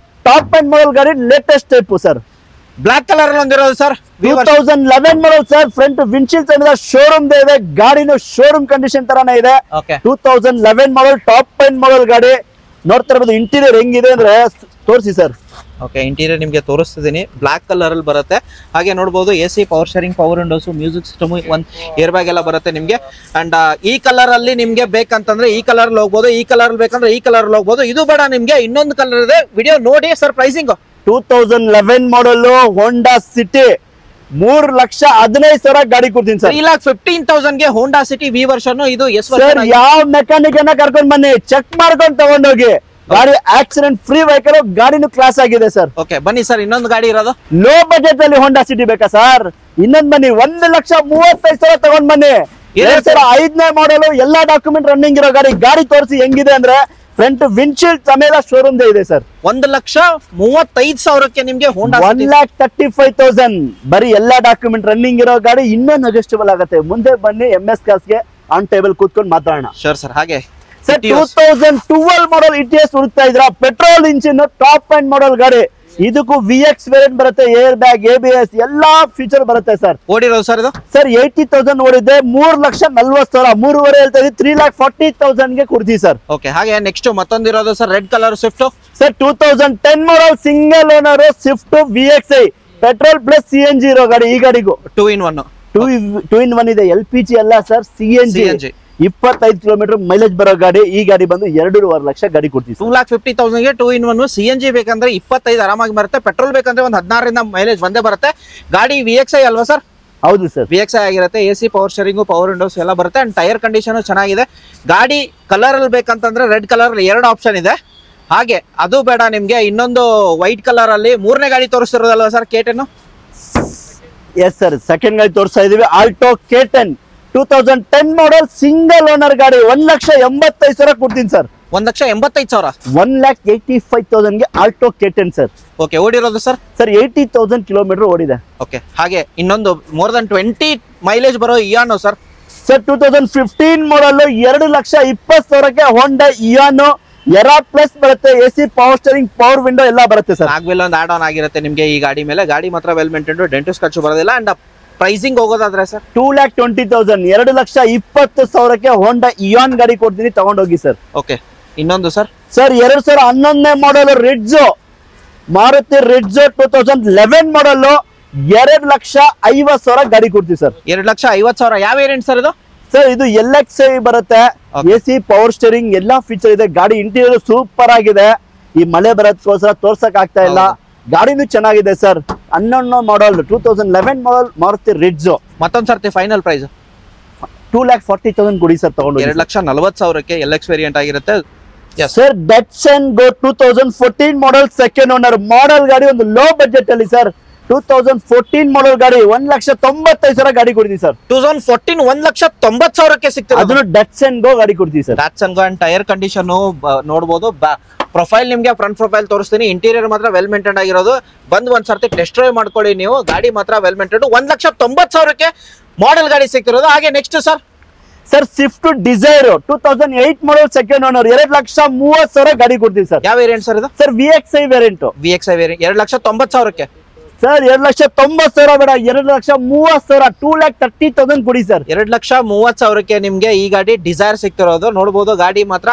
Speaker 3: ಟಾಪ್ ಎಂಡ್ ಮಾಡಲ್ ಗಾಡಿ, latest type sir.
Speaker 1: Black colour ಅಲ್ಲಿ ಒಂದಿರೋದು sir.
Speaker 3: 2011 model sir. Front windshield ಸಮೇತ ಶೋರೂಮ್ ಇದೆ. ಗಾಡಿನೂ ಶೋರೂಮ್ ಕಂಡೀಷನ್ ತರಾನೇ ಇದೆ. 2011 ಮಾಡಲ್ ಟಾಪ್ ಎಂಡ್ ಮಾಡಲ್ ಗಾಡಿ. ನೋಡ್ತಾ ಇರಬಹುದು ಇಂಟೀರಿಯರ್ ಹೆಂಗಿದೆ ಅಂದ್ರೆ ತೋರಿಸಿ ಸರ್.
Speaker 1: ಓಕೆ. ಇಂಟೀರಿಯರ್ ನಿಮಗೆ ತೋರಿಸ್ತಿದ್ದೀನಿ, ಬ್ಲಾಕ್ ಕಲರ್ ಅಲ್ಲಿ ಬರುತ್ತೆ. ಹಾಗೆ ನೋಡಬಹುದು AC power steering, power windows, music system, ಒಂದು ಏರ್ ಬ್ಯಾಗ್ ಎಲ್ಲ ಬರುತ್ತೆ ನಿಮಗೆ. ಅಂಡ್ ಈ ಕಲರ್ ಅಲ್ಲಿ ನಿಮ್ಗೆ ಬೇಕಂತಂದ್ರೆ ಈ ಕಲರ್ ಅಲ್ಲಿ ಹೋಗ್ಬೋದು, ಈ ಕಲರ್ ಬೇಕಂದ್ರೆ ಈ ಕಲರ್ ಅಲ್ಲಿ ಹೋಗ್ಬೋದು. ಇದು ಬೇಡ ನಿಮ್ಗೆ ಇನ್ನೊಂದು ಕಲರ್ ಇದೆ, ವಿಡಿಯೋ ನೋಡಿ sir. Pricing
Speaker 3: 2011 model Honda City 3,15,000 ಗಾಡಿ ಕೊಡ್ತೀನಿ ಸರ್.
Speaker 1: 3,15,000ಗೆ ಹೋಂಡಾ ಸಿಟಿ ವಿ ವರ್ಷನ್. ಇದು
Speaker 3: ಯಾವ ಮೆಕ್ಯಾನಿಕ್ ಅನ್ನ ಕರ್ಕೊಂಡ್ ಬನ್ನಿ, ಚೆಕ್ ಮಾಡ್ಕೊಂಡು ತಗೊಂಡೋಗಿ. ಗಾಡಿ ಆಕ್ಸಿಡೆಂಟ್ ಫ್ರೀ ವೆಹಿಕಲ್, ಗಾಡಿನೂ ಕ್ಲಾಸ್ ಆಗಿದೆ ಸರ್.
Speaker 1: ಓಕೆ ಬನ್ನಿ ಸರ್. ಇನ್ನೊಂದು ಗಾಡಿ ಇರೋದು
Speaker 3: ಲೋ ಬಜೆಟ್ ಅಲ್ಲಿ ಹೋಂಡಾ ಸಿಟಿ ಬೇಕಾ ಸರ್? ಇನ್ನೊಂದು ಬನ್ನಿ, 1,35,000 ತಗೊಂಡ್ ಬನ್ನಿ. 2005ನೇ ಮಾಡಲು ಎಲ್ಲಾ ಡಾಕ್ಯುಮೆಂಟ್ ರನ್ನಿಂಗ್ ಇರೋ ಗಾಡಿ. ಗಾಡಿ ತೋರಿಸಿ ಹೆಂಗಿದೆ ಅಂದ್ರೆ ಫ್ರಂಟ್ ವಿಂಡ್ಶೀಲ್ಡ್ ಸಮೇತ ಶೋರೂಮ್ ಇದೆ ಸರ್.
Speaker 1: 1,35,000ಕ್ಕೆ ನಿಮ್ಗೆ ಹೋಂಡಾ
Speaker 3: 1,35,000 ಬರೀ ಎಲ್ಲಾ ಡಾಕ್ಯುಮೆಂಟ್ ರನ್ನಿಂಗ್ ಇರೋ ಗಾಡಿ. ಇನ್ನೂ ನೆಗೋಷಿಯಬಲ್ ಆಗುತ್ತೆ. ಮುಂದೆ ಬನ್ನಿ, MS ಕಾರ್ಸ್ ಗೆ ಆನ್ ಟೇಬಲ್ ಕೂತ್ಕೊಂಡು ಮಾತಾಡೋಣ.
Speaker 1: Sure sir. ಹಾಗೆ
Speaker 3: ಸರ್ 2012 ಮಾಡಲ್ ETS ಹುಡುಕ್ತಾ ಇದ್ರ, petrol engine top end model ಗಾಡಿ. ಇದಕ್ಕೂ VX ವೇರಿಯಂಟ್ ಬರುತ್ತೆ, ಏರ್ ಬ್ಯಾಗ್, ABS ಎಲ್ಲಾ ಫೀಚರ್ ಬರುತ್ತೆ ಸರ್.
Speaker 1: ಓಡಿರೋದು ಸರ್ ಇದು
Speaker 3: ಸರ್ 80,000 ಓಡಿದೆ. 3,40,000 3.5 ಹೇಳ್ತಾ ಇದ್ದೀವಿ. 3,40,000ಗೆ ಕೊಡ್ತೀವಿ ಸರ್.
Speaker 1: ಓಕೆ. ಹಾಗೆ ನೆಕ್ಸ್ಟ್ ಮತ್ತೊಂದಿರೋದು sir red colour Swift
Speaker 3: sir. 2010 model single owner Swift VXi petrol plus CNG ಇರೋ ಗಾಡಿ. ಈ ಗಾಡಿಗೂ
Speaker 1: 2 in 1
Speaker 3: 2 in 1 ಇದೆ. LPG ಅಲ್ಲ ಸರ್, CNG. 25 ಕಿಲೋಮೀಟರ್ ಮೈಲೇಜ್ ಬರೋ ಗಾಡಿ. ಈ ಗಾಡಿ ಬಂದು 2.5 ಲಕ್ಷ ಗಾಡಿ ಕೊಡ್ತೀವಿ.
Speaker 1: 2,50,000ಗೆ 2 in 1 CNG ಬೇಕಂದ್ರೆ 25 ಆರಾಮಾಗಿ ಬರುತ್ತೆ. ಪೆಟ್ರೋಲ್ ಬೇಕಂದ್ರೆ ಒಂದು 16ರಿಂದ ಮೈಲೇಜ್ ಬಂದೇ ಬರುತ್ತೆ. ಗಾಡಿ VXi ಅಲ್ವಾ ಸರ್?
Speaker 3: ಹೌದು ಸರ್,
Speaker 1: VXi ಆಗಿರುತ್ತೆ. AC power steering, power Windows ಎಲ್ಲ ಬರುತ್ತೆ. ಅಂಡ್ ಟೈರ್ ಕಂಡೀಷನ್ ಚೆನ್ನಾಗಿದೆ. ಗಾಡಿ ಕಲರ್ ಅಲ್ಲಿ ಬೇಕಂತಂದ್ರೆ ರೆಡ್ ಕಲರ್ 2 ಆಪ್ಷನ್ ಇದೆ. ಹಾಗೆ ಅದು ಬೇಡ ನಿಮ್ಗೆ ಇನ್ನೊಂದು ವೈಟ್ ಕಲರ್ ಅಲ್ಲಿ 3ನೇ ಗಾಡಿ ತೋರಿಸ್ತಿರೋದಲ್ವಾ sir? K10.
Speaker 3: Yes sir, second ಗಾಡಿ ತೋರಿಸ್ತಾ ಇದೀವಿ. Alto K10 2010 model single owner ಗಾಡಿ. 1,85,000 ಕೊಡ್ತೀನಿ ಸರ್.
Speaker 1: 1,85,000
Speaker 3: 1,85,000ಗೆ ಆಲ್ಟೋ K10 ಸರ್.
Speaker 1: ಓಕೆ. ಓಡಿರೋದು ಸರ್?
Speaker 3: ಸರ್ 80,000 ಕಿಲೋಮೀಟರ್ ಓಡಿದೆ.
Speaker 1: ಓಕೆ. ಹಾಗೆ ಇನ್ನೊಂದು ಮೋರ್ ದನ್ 20 ಮೈಲೇಜ್ ಬರೋ ಇಯಾನೋ ಸರ್.
Speaker 3: ಸರ್ 2015 ಮಾಡಲ್ 2,20,000ಕ್ಕೆ ಹೋಂಡಾ ಇಯಾನ್ ಎರಾ ಪ್ಲಸ್ ಬರುತ್ತೆ, AC power steering, power window ಎಲ್ಲ ಬರುತ್ತೆ ಸರ್.
Speaker 1: ಆಗ್ಬಿಲ್ ಒಂದು ಆಡ್ ಆನ್ ಆಗಿರುತ್ತೆ ನಿಮ್ಗೆ ಈ ಗಾಡಿ ಮೇಲೆ. ಗಾಡಿ ಮಾತ್ರ ವೆಲ್ ಮೇಂಟೈನ್ಡ್, ಡೆಂಟಿಸ್ ಖರ್ಚು ಬರೋದಿಲ್ಲ. ಅಂಡ್ ಪ್ರೈಸಿಂಗ್ ಹೋಗೋದಾದ್ರೆ ಸರ್
Speaker 3: 2,20,000 2,20,000ಕ್ಕೆ ಹೋಂಡಾ ಇಯಾನ್ ಗಾಡಿ ಕೊಡ್ತೀನಿ, ತಗೊಂಡೋಗಿ ಸರ್.
Speaker 1: ಓಕೆ, ಇನ್ನೊಂದು ಸರ್
Speaker 3: 2011 ಮಾಡಲ್ ರಿಡ್ಜೋ, ಮಾರುತಿ ರಿಡ್ಜೋ 2011 ಮಾಡಲ್ 2,50,000 ಗಾಡಿ ಕೊಡ್ತೀವಿ ಸರ್.
Speaker 1: 2,50,000. ಯಾವ ವೇರಿಯಂಟ್ ಸರ್ ಇದು?
Speaker 3: ಸರ್ ಇದು LXi ಬರುತ್ತೆ, AC ಪವರ್ ಸ್ಟೇರಿಂಗ್ ಎಲ್ಲಾ ಫೀಚರ್ ಇದೆ. ಗಾಡಿ ಇಂಟೀರಿಯರ್ ಸೂಪರ್ ಆಗಿದೆ. ಈ ಮಳೆ ಬರೋದಕ್ಕೋಸ್ಕರ ತೋರ್ಸಕ್ ಆಗ್ತಾ ಇಲ್ಲ. ಗಾಡಿನೂ ಚೆನ್ನಾಗಿದೆ ಸರ್. 11 ಮಾಡಲ್ 2011 ಮಾಡಲ್ ಮಾರುತಿ ರಿಡ್ಜೋ.
Speaker 1: ಮತ್ತೊಂದ್ ಸರ್ತಿ ಫೈನಲ್ ಪ್ರೈಸ್
Speaker 3: 2,40,000 ಕೊಡಿ ಸರ್, ತಗೊಂಡು.
Speaker 1: 2,40,000ಕ್ಕೆ LX ವೇರಿಯಂಟ್ ಆಗಿರುತ್ತೆ
Speaker 3: ಸರ್. Datsun Go 2014 ಮಾಡಲ್ ಸೆಕೆಂಡ್ ಓನರ್ ಮಾಡಲ್ ಗಾಡಿ, ಒಂದು ಲೋ ಬಜೆಟ್ ಅಲ್ಲಿ ಸರ್. 2014 ಮಾಡಲ್ ಗಾಡಿ 1,95,000 ಗಾಡಿ ಕೊಡ್ತೀವಿ ಸರ್.
Speaker 1: 2014 1,90,000ಕ್ಕೆ ಸಿಗ್ತದೆ.
Speaker 3: ಅದನ್ನು Datsun Go ಗಾಡಿ ಕೊಡ್ತೀವಿ sir.
Speaker 1: Datsun Go and tyre condition ನೋಡಬಹುದು. ಪ್ರೊಫೈಲ್ ನಿಮ್ಗೆ ಫ್ರಂಟ್ ಪ್ರೊಫೈಲ್ ತೋರಿಸ್ತೀನಿ. ಇಂಟೀರಿಯರ್ ಮಾತ್ರ ವೆಲ್ ಮೇಂಟೈನ್ ಆಗಿರೋದು. ಬಂದು ಒಂದ್ ಸರ್ತಿ ಟೆಸ್ಟ್ ಡ್ರೈವ್ ಮಾಡ್ಕೊಳ್ಳಿ ನೀವು. ಗಾಡಿ ಮಾತ್ರ ವೆಲ್ ಮೇಂಟೈನ್. 1,90,000ಕ್ಕೆ ಮಾಡೆಲ್ ಗಾಡಿ ಸಿಗ್ತಿರೋದು. ಹಾಗೆ next
Speaker 3: sir Swift Dzire 2008 model second owner 2,30,000 ಗಾಡಿ ಕೊಡ್ತೀವಿ ಸರ್.
Speaker 1: ಯಾವ ವೇರಿಯಂಟ್ ಸರ್ ಇದು?
Speaker 3: Sir VXi variant.
Speaker 1: VXi variant 2,90,000ಕ್ಕೆ
Speaker 3: ಸರ್. 2,90,000 ಬೇಡ, 2,30,000 2,30,000 ಕೊಡಿ ಸರ್.
Speaker 1: 2,30,000ಕ್ಕೆ ನಿಮ್ಗೆ ಈ ಗಾಡಿ ಡಿಸೈರ್ ಸಿಗ್ತಿರೋದು. ನೋಡಬಹುದು ಗಾಡಿ ಮಾತ್ರ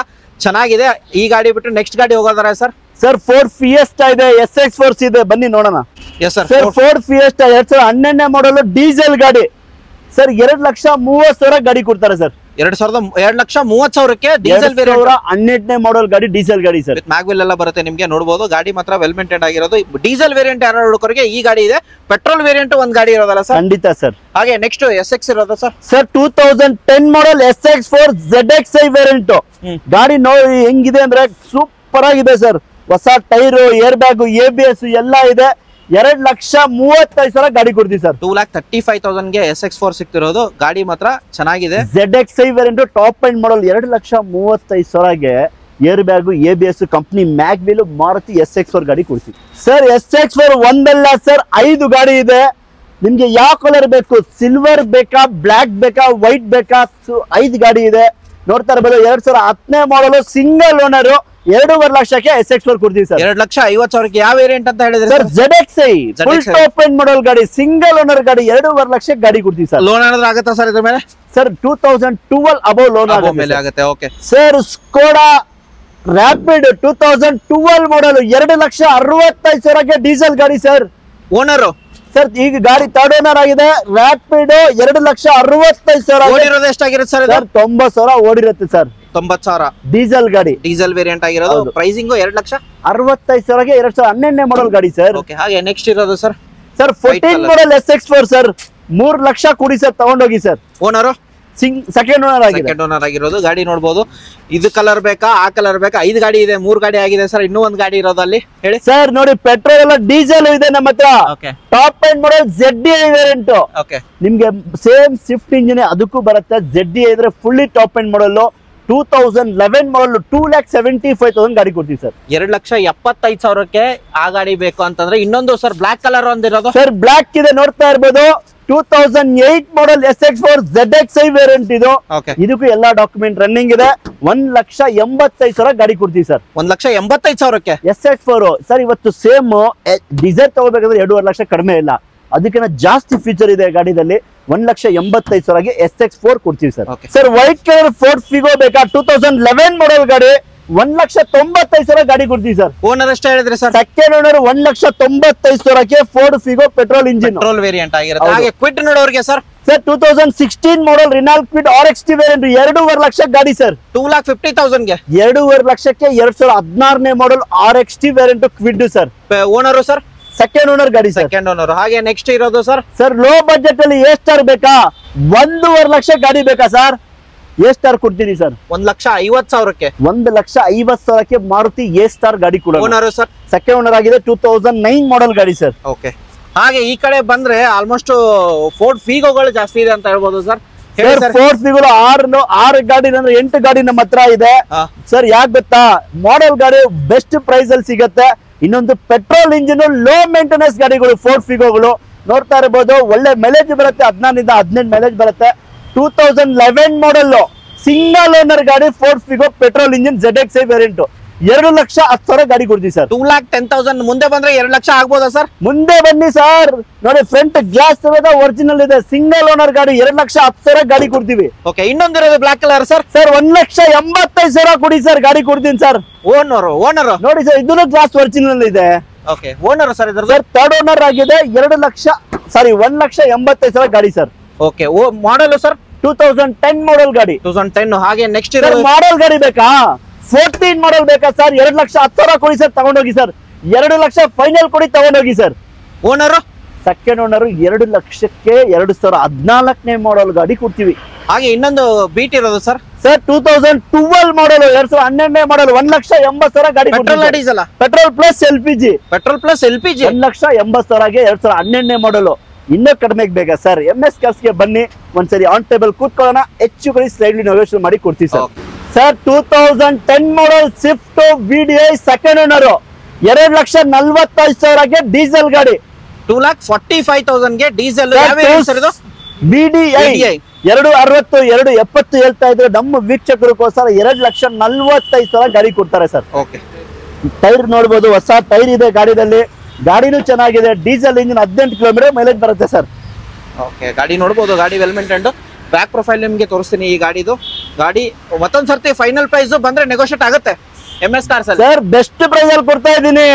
Speaker 1: ಚೆನ್ನಾಗಿದೆ. ಈ ಗಾಡಿ ಬಿಟ್ಟು ನೆಕ್ಸ್ಟ್ ಗಾಡಿ ಹೋಗೋದಾರೆ ಸರ್.
Speaker 3: ಸರ್ ಫೋರ್ಡ್ ಫಿಯೆಸ್ಟಾ ಇದೆ, SX ಫೋರ್ಸ್ ಇದೆ, ಬನ್ನಿ ನೋಡೋಣ.
Speaker 1: Yes sir.
Speaker 3: Sir Ford fiesta 2012 ಮಾಡಲ್ ಡೀಸೆಲ್ ಗಾಡಿ ಸರ್. 2,30,000 ಗಾಡಿ ಕೊಡ್ತಾರೆ ಸರ್.
Speaker 1: 2,30,000ಕ್ಕೆ ಡೀಸೆಲ್ ವೇರಿಯಂಟ್
Speaker 3: 2012 ಮಾಡಲ್ ಗಾಡಿ, ಡೀಸೆಲ್ ಗಾಡಿ ಸರ್.
Speaker 1: ಮ್ಯಾಗ್ವಿಲ್ ಎಲ್ಲ ಬರುತ್ತೆ ನಿಮ್ಗೆ. ನೋಡಬಹುದು ಗಾಡಿ ಮಾತ್ರ ವೆಲ್ ಮೇಂಟೈನ್ ಆಗಿರೋದು. ಡೀಸೆಲ್ ವೇರಿಯಂಟ್ ಯಾರು ಹುಡುಕರಿಗೆ ಈ ಗಾಡಿ ಇದೆ. ಪೆಟ್ರೋಲ್ ವೇರಿಯಂಟ್ ಒಂದ್ ಗಾಡಿ ಇರೋದಲ್ಲ ಸರ್?
Speaker 3: ಖಂಡಿತ ಸರ್.
Speaker 1: ಹಾಗೆ ನೆಕ್ಸ್ಟ್ SX ಇರೋದು ಸರ್.
Speaker 3: ಸರ್ 2010 ಮಾಡಲ್ SX4 ZXi ವೇರಿಯಂಟ್ ಗಾಡಿ ನೋಡಿ ಹೆಂಗಿದೆ ಅಂದ್ರೆ ಸೂಪರ್ ಆಗಿದೆ ಸರ್. ಹೊಸ ಟೈರು, ಏರ್ ಬ್ಯಾಗ್, ABS ಎಲ್ಲ ಇದೆ. 2,35,000 ಗಾಡಿ ಕೊಡ್ತೀವಿ ಸರ್.
Speaker 1: 2,35,000ಗೆ SX4 ಸಿಗ್ತಿರೋದು. ಗಾಡಿ ಮಾತ್ರ ಚೆನ್ನಾಗಿದೆ.
Speaker 3: ZXi variant top end model 2,35,000ಗೆ air bag, ABS, company mag wheel, Maruti SX4 ಗಾಡಿ ಕೊಡ್ತೀವಿ ಸರ್. SX4 ಒಂದಲ್ಲ ಸರ್, 5 ಗಾಡಿ ಇದೆ. ನಿಮ್ಗೆ ಯಾವ ಕಲರ್ ಬೇಕು? ಸಿಲ್ವರ್ ಬೇಕಾ, ಬ್ಲಾಕ್ ಬೇಕಾ, ವೈಟ್ ಬೇಕಾ? 5 ಗಾಡಿ ಇದೆ. ನೋಡ್ತಾ ಇರ್ಬೋದು. 2010 ಮಾಡಲ್ ಸಿಂಗಲ್ ಓನರ್ 2.5 ಲಕ್ಷಕ್ಕೆ SX4 ಕೊಡ್ತೀವಿ ಸರ್.
Speaker 1: 2,50,000ಕ್ಕೆ ಯಾವ ವೇರಿಯಂಟ್ ಅಂತ ಹೇಳಿದ್ರೆ
Speaker 3: sir? ZXi full top end model ಗಾಡಿ, ಸಿಂಗಲ್ ಓನರ್ ಗಾಡಿ, 2.5 ಲಕ್ಷಕ್ಕೆ ಗಾಡಿ ಕೊಡ್ತೀವಿ ಸರ್.
Speaker 1: ಲೋನ್ ಏನಾದ್ರು ಆಗುತ್ತಾ ಸರ್ ಇದ್ರ ಮೇಲೆ?
Speaker 3: ಸರ್ 2012 ಅಬೌವ್ ಲೋನ್
Speaker 1: ಆಗುತ್ತೆ. Okay
Speaker 3: sir. Skoda Rapid 2012 model 2,65,000ಕ್ಕೆ ಡೀಸೆಲ್ ಗಾಡಿ ಸರ್.
Speaker 1: ಓನರ್
Speaker 3: ಸರ್ ಈಗ ಗಾಡಿ ಥರ್ಡ್ ಓನರ್ ಆಗಿದೆ. ರ್ಯಾಪಿಡ್ 2,65,000
Speaker 1: ಓಡಿರೋದು ಎಷ್ಟಾಗಿರುತ್ತೆ ಸರ್?
Speaker 3: 90,000 ಓಡಿರುತ್ತೆ ಸರ್.
Speaker 1: 90,000
Speaker 3: ಡೀಸೆಲ್ ಗಾಡಿ,
Speaker 1: ಡೀಸೆಲ್ ವೇರಿಯಂಟ್ ಆಗಿರೋದು. ಪ್ರೈಸಿಂಗ್
Speaker 3: 2,65,000ಗೆ 2012 ಮಾಡಲ್ ಗಾಡಿ ಸರ್.
Speaker 1: ಓಕೆ, ಹಾಗೆ ನೆಕ್ಸ್ಟ್ ಇರೋದು sir.
Speaker 3: Sir 14 model SX4 sir. 3 lakh ಕೊಡಿ ಸರ್, ತಗೊಂಡೋಗಿ ಸರ್.
Speaker 1: ಓನರ್
Speaker 3: ಸೆಕೆಂಡ್ ಓನರ್ ಆಗಿದೆ.
Speaker 1: ಸೆಕೆಂಡ್ ಓನರ್ ಆಗಿರೋದು. ಗಾಡಿ ನೋಡಬಹುದು. ಇದು ಕಲರ್ ಬೇಕಾ, ಆ ಕಲರ್ ಬೇಕಾ? 5 ಗಾಡಿ ಇದೆ, 3 ಗಾಡಿ ಆಗಿದೆ ಸರ್. ಇನ್ನೂ ಒಂದ್ ಗಾಡಿ ಇರೋದು ಅಲ್ಲಿ ಹೇಳಿ
Speaker 3: ಸರ್. ನೋಡಿ ಪೆಟ್ರೋಲ್ ಎಲ್ಲ ಡೀಸೆಲ್ ಇದೆ ನಮ್ಮ ಹತ್ರ.
Speaker 1: ಓಕೆ,
Speaker 3: ಟಾಪ್ ಎಂಡ್ ಮಾಡಲ್ ZDi ವೇರಿಯಂಟ್.
Speaker 1: ಓಕೆ,
Speaker 3: ನಿಮ್ಗೆ ಸೇಮ್ ಸ್ವಿಫ್ಟ್ ಇಂಜಿನ್ ಅದಕ್ಕೂ ಬರುತ್ತೆ. ZDi ಇದ್ರೆ ಫುಲ್ಲಿ ಟಾಪ್ ಎಂಡ್ ಮಾಡಲ್ 2011 ಮಾಡಲ್ 2,75,000 ಗಾಡಿ ಕೊಡ್ತೀವಿ ಸರ್.
Speaker 1: 2,75,000ಕ್ಕೆ ಆ ಗಾಡಿ ಬೇಕು ಅಂತಂದ್ರೆ ಇನ್ನೊಂದು ಸರ್ ಬ್ಲಾಕ್ ಕಲರ್ ಒಂದಿರೋದು
Speaker 3: ಸರ್. ಬ್ಲಾಕ್ ಇದೆ, ನೋಡ್ತಾ ಇರ್ಬೋದು. 2008 ಮಾಡಲ್ SX4 ZXi ವೇರಿಯಂಟ್ ಇದು. ಇದಕ್ಕೂ ಎಲ್ಲಾ ಡಾಕ್ಯುಮೆಂಟ್ ರನ್ನಿಂಗ್ ಇದೆ. 1,85,000 ಗಾಡಿ ಕೊಡ್ತೀವಿ ಸರ್.
Speaker 1: 1,85,000ಕ್ಕೆ
Speaker 3: SX4 sir. ಇವತ್ತು ಸೇಮ್ ಡೀಸೆಲ್ ತಗೋಬೇಕಂದ್ರೆ 2.5 ಲಕ್ಷ ಕಡಿಮೆ ಇಲ್ಲ, ಅದಕ್ಕಿಂತ ಜಾಸ್ತಿ ಫೀಚರ್ ಇದೆ ಗಾಡಿದಲ್ಲಿ. 1,85,000ಗೆ SX4 ಕೊಡ್ತೀವಿ sir. Sir white colour Ford Figo ಬೇಕಾ? 2011 ಮಾಡಲ್ ಗಾಡಿ 1,95,000 ಗಾಡಿ ಕೊಡ್ತೀವಿ ಸರ್.
Speaker 1: ಓನರ್ ಎಷ್ಟು ಹೇಳಿದ್ರಿ ಸರ್?
Speaker 3: ಸೆಕೆಂಡ್ ಓನರ್ 1,95,000ಕ್ಕೆ Ford Figo petrol engine,
Speaker 1: petrol variant ಆಗಿರುತ್ತೆ. ಹಾಗೆ ಕ್ವಿಡ್ ನೋಡೋರಿಗೆ sir.
Speaker 3: Sir 2016 model Renault Kwid RXT variant 2.5 lakh ಗಾಡಿ ಸರ್.
Speaker 1: 2,50,000ಗೆ
Speaker 3: 2.5 ಲಕ್ಷಕ್ಕೆ 2016 model RXT variant Kwid sir.
Speaker 1: Owner sir?
Speaker 3: Second owner ಗಾಡಿ ಸರ್.
Speaker 1: Second owner. ಹಾಗೆ ನೆಕ್ಸ್ಟ್ ಇರೋದು ಸರ್.
Speaker 3: ಸರ್ ಲೋ ಬಜೆಟ್ ಅಲ್ಲಿ ಎ ಸ್ಟಾರ್ ಬೇಕಾ? 1.5 ಲಕ್ಷ ಗಾಡಿ ಬೇಕಾ ಸರ್? ಎ ಸ್ಟಾರ್ ಕೊಡ್ತೀನಿ ಸರ್.
Speaker 1: 1,50,000ಕ್ಕೆ
Speaker 3: 1,50,000ಕ್ಕೆ ಮಾರುತಿ ಎ ಸ್ಟಾರ್ ಗಾಡಿ ಕೂಡ.
Speaker 1: Owner sir?
Speaker 3: ಸೆಕೆಂಡ್ ಓನರ್ ಆಗಿದೆ. 2009 ಮಾಡಲ್ ಗಾಡಿ ಸರ್.
Speaker 1: ಓಕೆ, ಹಾಗೆ ಈ ಕಡೆ ಬಂದ್ರೆ ಆಲ್ಮೋಸ್ಟ್ ಫೋರ್ಡ್ ಫಿಗೋಗಳು ಜಾಸ್ತಿ ಇದೆ ಅಂತ ಹೇಳ್ಬೋದು ಸರ್.
Speaker 3: ಫೋರ್ಡ್ ಫಿಗೋ 6 ಗಾಡಿ ಅಂದ್ರೆ 8 ಗಾಡಿ ನಮ್ಮ ಹತ್ರ ಇದೆ ಸರ್. ಯಾಕೆ ಗೊತ್ತಾ? ಮಾಡೆಲ್ ಗಾಡಿ ಬೆಸ್ಟ್ ಪ್ರೈಸ್ ಅಲ್ಲಿ ಸಿಗತ್ತೆ. ಇನ್ನೊಂದು ಪೆಟ್ರೋಲ್ ಇಂಜಿನ್, ಲೋ ಮೇಂಟೆನೆನ್ಸ್ ಗಾಡಿಗಳು ಫೋರ್ಡ್ ಫಿಗೋಗಳು. ನೋಡ್ತಾ ಇರಬಹುದು. ಒಳ್ಳೆ ಮೈಲೇಜ್ ಬರುತ್ತೆ, 14 ಇಂದ 18 ಮೈಲೇಜ್ ಬರುತ್ತೆ. 2011 ಮಾಡಲ್ ಸಿಂಗಲ್ ಓನರ್ ಗಾಡಿ Ford Figo petrol engine ZXi variant 2,10,000 ಗಾಡಿ ಕೊಡ್ತೀವಿ ಸರ್.
Speaker 1: 2,10,000 ಮುಂದೆ ಬಂದ್ರೆ 2 ಲಕ್ಷ ಆಗ್ಬೋದಾ ಸರ್?
Speaker 3: ಮುಂದೆ ಬನ್ನಿ ಸರ್, ನೋಡಿ ಫ್ರಂಟ್ ಗ್ಲಾಸ್ ಒರಿಜಿನಲ್ ಇದೆ, ಸಿಂಗಲ್ ಓನರ್ ಗಾಡಿ 2,10,000 ಗಾಡಿ ಕೊಡ್ತೀವಿ.
Speaker 1: ಓಕೆ, ಇನ್ನೊಂದಿರೋದು ಬ್ಲಾಕ್ ಕಲರ್ ಸರ್.
Speaker 3: ಸರ್ 1,85,000 ಕೊಡಿ ಸರ್, ಗಾಡಿ ಕೊಡ್ತೀನಿ ಸರ್.
Speaker 1: ಓನರ್
Speaker 3: ನೋಡಿ ಸರ್, ಇದನ್ನು ಗ್ಲಾಸ್ ಒರಿಜಿನಲ್ ಇದೆ.
Speaker 1: ಓಕೆ, ಓನರ್ ಸರ್ ಇದ್ರ
Speaker 3: ಸರ್ ಥರ್ಡ್ ಓನರ್ ಆಗಿದೆ. 1,85,000 ಗಾಡಿ sir.
Speaker 1: Okay, model sir
Speaker 3: 2010 model ಗಾಡಿ.
Speaker 1: 2010. ಹಾಗೆ ನೆಕ್ಸ್ಟ್
Speaker 3: ಸರ್ ಮಾಡಲ್ ಗಾಡಿ ಬೇಕಾ? 14 ಮಾಡಲ್ ಬೇಕಾ ಸರ್? 2,10,000 ಕೊಡಿ ಸರ್, ತಗೊಂಡೋಗಿ ಸರ್. 2 ಲಕ್ಷ ಫೈನಲ್ ಕೊಡಿ, ತಗೊಂಡೋಗಿ ಸರ್.
Speaker 1: ಓನರ್
Speaker 3: ಸೆಕೆಂಡ್ ಓನರ್ 2 ಲಕ್ಷಕ್ಕೆ 2014ನೇ ಮಾಡಲ್ ಗಾಡಿ ಕೊಡ್ತೀವಿ.
Speaker 1: ಹಾಗೆ ಇನ್ನೊಂದು ಬೀಟ್ ಇರೋದು ಸರ್.
Speaker 3: ಸರ್ 2012 ಮಾಡಲ್ 2012ನೇ ಮಾಡಲ್ 1,80,000 ಗಾಡಿ.
Speaker 1: Petrol diesel?
Speaker 3: Petrol plus LPG.
Speaker 1: Petrol plus LPG
Speaker 3: 1,80,000ಗೆ 2012ನೇ ಮಾಡಲ್. ಇನ್ನೂ ಕಡಿಮೆಗೆ ಬೇಕಾ ಸರ್? MS ಕಾರ್ಸ್ಗೆ ಬನ್ನಿ, ಒಂದ್ಸರಿ ಆನ್ ಟೇಬಲ್ ಕೂತ್ಕೊಳ್ಳೋಣ, ಹೆಚ್ಚು ಕಡೆ ಸ್ಲೈಡ್ಲಿ ನೆಗೋಷಿಯೇಟ್ ಮಾಡಿ ಕೊಡ್ತೀವಿ sir. Sir 2010 model Swift VDI second owner 2,45,000ಗೆ ಡೀಸೆಲ್ ಗಾಡಿ.
Speaker 1: 2,45,000ಗೆ ಡೀಸೆಲ್.
Speaker 3: VDI 260 270 ಹೇಳ್ತಾ ಇದ್ರೆ ನಮ್ಮ ವೀಕ್ಷಕರಿಗೋಸ್ಕರ 2,45,000 ಗಾಡಿ ಕೊಡ್ತಾರೆ ಸರ್.
Speaker 1: ಓಕೆ,
Speaker 3: ಟೈರ್ ನೋಡ್ಬೋದು, ಹೊಸ ಟೈರ್ ಇದೆ ಗಾಡಿದಲ್ಲಿ, ಗಾಡಿನೂ ಚೆನ್ನಾಗಿದೆ. ಡೀಸೆಲ್ ಇಂಜಿನ್ 18 ಕಿಲೋಮೀಟರ್ ಮೈಲೇಜ್ ಬರುತ್ತೆ ಸರ್.
Speaker 1: ಓಕೆ, ಗಾಡಿ ನೋಡ್ಬೋದು, ಗಾಡಿ ವೆಲ್ ಮೇಂಟೈನ್ಡ್. ಬ್ಯಾಕ್ ಪ್ರೊಫೈಲ್ ನಿಮಗೆ ತೋರಿಸ್ತೀನಿ ಈ ಗಾಡಿದು. ಗಾಡಿ ಮತ್ತೊಂದ್ ಸರ್ತಿ ಫೈನಲ್ ಪ್ರೈಸ್ ಬಂದ್ರೆ ನೆಗೋಷಿಯೇಟ್ ಆಗುತ್ತೆ MS ಕಾರ್ಸ್ ಅಲ್ಲಿ.
Speaker 3: ಸರ್ ಬೆಸ್ಟ್ ಪ್ರೈಸ್ ಅಲ್ಲಿ ಕೊಡ್ತಾ ಇದ್ದೀನಿ,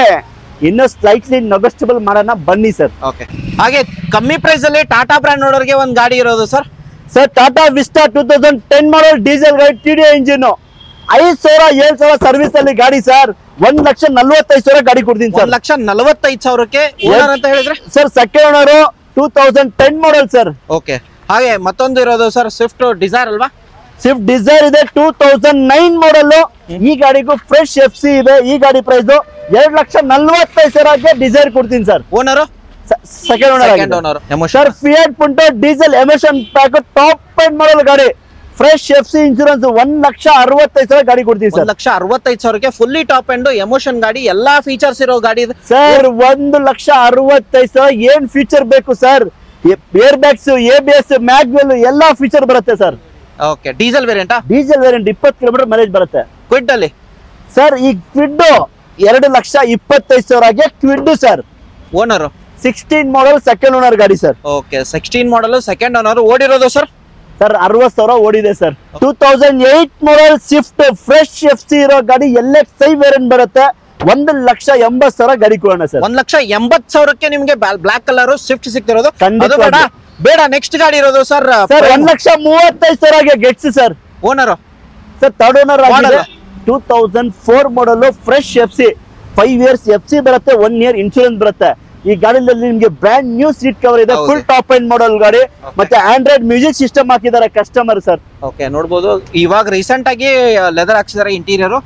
Speaker 3: ಇನ್ನು ಸ್ಲೈಟ್ಲಿ ನೆಗೋಷಿಯಬಲ್ ಮಾಡೋಣ, ಬನ್ನಿ ಸರ್.
Speaker 1: ಓಕೆ, ಹಾಗೆ ಕಮ್ಮಿ ಪ್ರೈಸ್ ಅಲ್ಲಿ ಟಾಟಾ ಬ್ರ್ಯಾಂಡ್ ನೋಡೋರಿಗೆ ಒಂದು ಗಾಡಿ ಇರೋದು ಸರ್.
Speaker 3: ಸರ್ ಟಾಟಾ ವಿಸ್ಟಾ 2010 ಮಾಡಲ್ ಡೀಸೆಲ್ ಗಾಡಿ, TDI ಇಂಜಿನ್, 5,000-7,000 ಸರ್ವಿಸ್ ಅಲ್ಲಿ ಗಾಡಿ ಸರ್. 1,45,000 ಗಾಡಿ ಕೊಡ್ತೀನಿ ಸರ್.
Speaker 1: 1,45,000ಕ್ಕೆ ಓನರ್ ಅಂತ ಹೇಳಿದ್ರೆ
Speaker 3: sir second owner 2010 model sir.
Speaker 1: Okay, ಹಾಗೆ ಮತ್ತೊಂದು ಇರೋದು ಸರ್ ಸ್ವಿಫ್ಟ್ ಡಿಸೈರ್ ಅಲ್ವಾ?
Speaker 3: ಸ್ವಿಫ್ಟ್ ಡಿಸೈರ್ ಇದೆ 2009 ಮಾಡಲ್. ಈ ಗಾಡಿಗೂ ಫ್ರೆಶ್ FC ಇದೆ. ಈ ಗಾಡಿ ಪ್ರೈಸ್ 2,45,000ಗೆ ಡಿಸೈರ್ ಕೊಡ್ತೀನಿ sir.
Speaker 1: Owner
Speaker 3: second owner. Sir Fiat Punto diesel emission pack top end model ಗಾಡಿ, ಫ್ರೆಶ್ FC ಇನ್ಶೂರೆನ್ಸ್ 1,65,000 ಗಾಡಿ ಕೊಡ್ತೀವಿ ಸರ್.
Speaker 1: 1,65,000ಕ್ಕೆ ಫುಲ್ಲಿ ಟಾಪ್ ಎಂಡ್ ಎಮೋಷನ್ ಗಾಡಿ, ಎಲ್ಲಾ ಫೀಚರ್ಸ್ ಇರೋ ಗಾಡಿ ಇದೆ
Speaker 3: ಸರ್. 1,65,000 ಏನ್ ಫೀಚರ್ ಬೇಕು sir? Air bags, ABS, mag wheel ಎಲ್ಲಾ ಫೀಚರ್ ಬರುತ್ತೆ ಸರ್.
Speaker 1: ಓಕೆ, ಡೀಸೆಲ್ ವೇರಿಯಂಟಾ?
Speaker 3: ಡೀಸೆಲ್ ವೇರಿಯಂಟ್ 20 ಕಿಲೋಮೀಟರ್ ಮೈಲೇಜ್ ಬರುತ್ತೆ.
Speaker 1: ಕ್ವಿಡ್ ಅಲ್ಲಿ
Speaker 3: ಸರ್ ಈ ಕ್ವಿಡ್ 2,25,000ಗೆ Kwid sir.
Speaker 1: Owner
Speaker 3: 16 model second owner ಗಾಡಿ sir.
Speaker 1: Okay, 16 model second owner. ಓಡಿರೋದು ಸರ್
Speaker 3: ಸರ್ 60,000 ಓಡಿದೆ sir. 2008 model Swift fresh FC ಇರೋ ಗಾಡಿ, LXi ವೇರಿಯಂಟ್ ಬರುತ್ತೆ. 1,80,000 ಗಾಡಿ ಕೊಡೋಣ ಸರ್.
Speaker 1: 1,80,000ಕ್ಕೆ ನಿಮ್ಗೆ ಬ್ಲಾಕ್ ಕಲರ್ ಸ್ವಿಫ್ಟ್ ಸಿಗ್ತಿರೋದು. ಅದು ಬೇಡ, ನೆಕ್ಸ್ಟ್ ಗಾಡಿ ಇರೋದು ಸರ್.
Speaker 3: ಸರ್ 1,35,000ಗೆ Getz sir.
Speaker 1: Owner
Speaker 3: sir third owner ಆಗಿದೆ. 2004 model fresh FC, 5 years FC ಬರುತ್ತೆ, 1 ಇಯರ್ ಇನ್ಶೂರೆನ್ಸ್ ಬರುತ್ತೆ. ಈ ಗಾಡಿಯಲ್ಲಿ ನಿಮ್ಗೆ ಬ್ರ್ಯಾಂಡ್ ನ್ಯೂ ಸೀಟ್ ಕವರ್ ಇದೆ, ಫುಲ್ ಟಾಪ್ ಎಂಡ್ ಮಾಡಲ್ ಗಾಡಿ, ಮತ್ತೆ ಆಂಡ್ರಾಯ್ಡ್ ಮ್ಯೂಸಿಕ್ ಸಿಸ್ಟಮ್ ಹಾಕಿದ್ದಾರೆ ಕಸ್ಟಮರ್ ಸರ್.
Speaker 1: ಓಕೆ, ನೋಡಬಹುದು ಇವಾಗ ರೀಸೆಂಟ್ ಆಗಿ ಲೆದರ್ ಹಾಕ್ಸಿದ್ದಾರೆ ಇಂಟೀರಿಯರ್.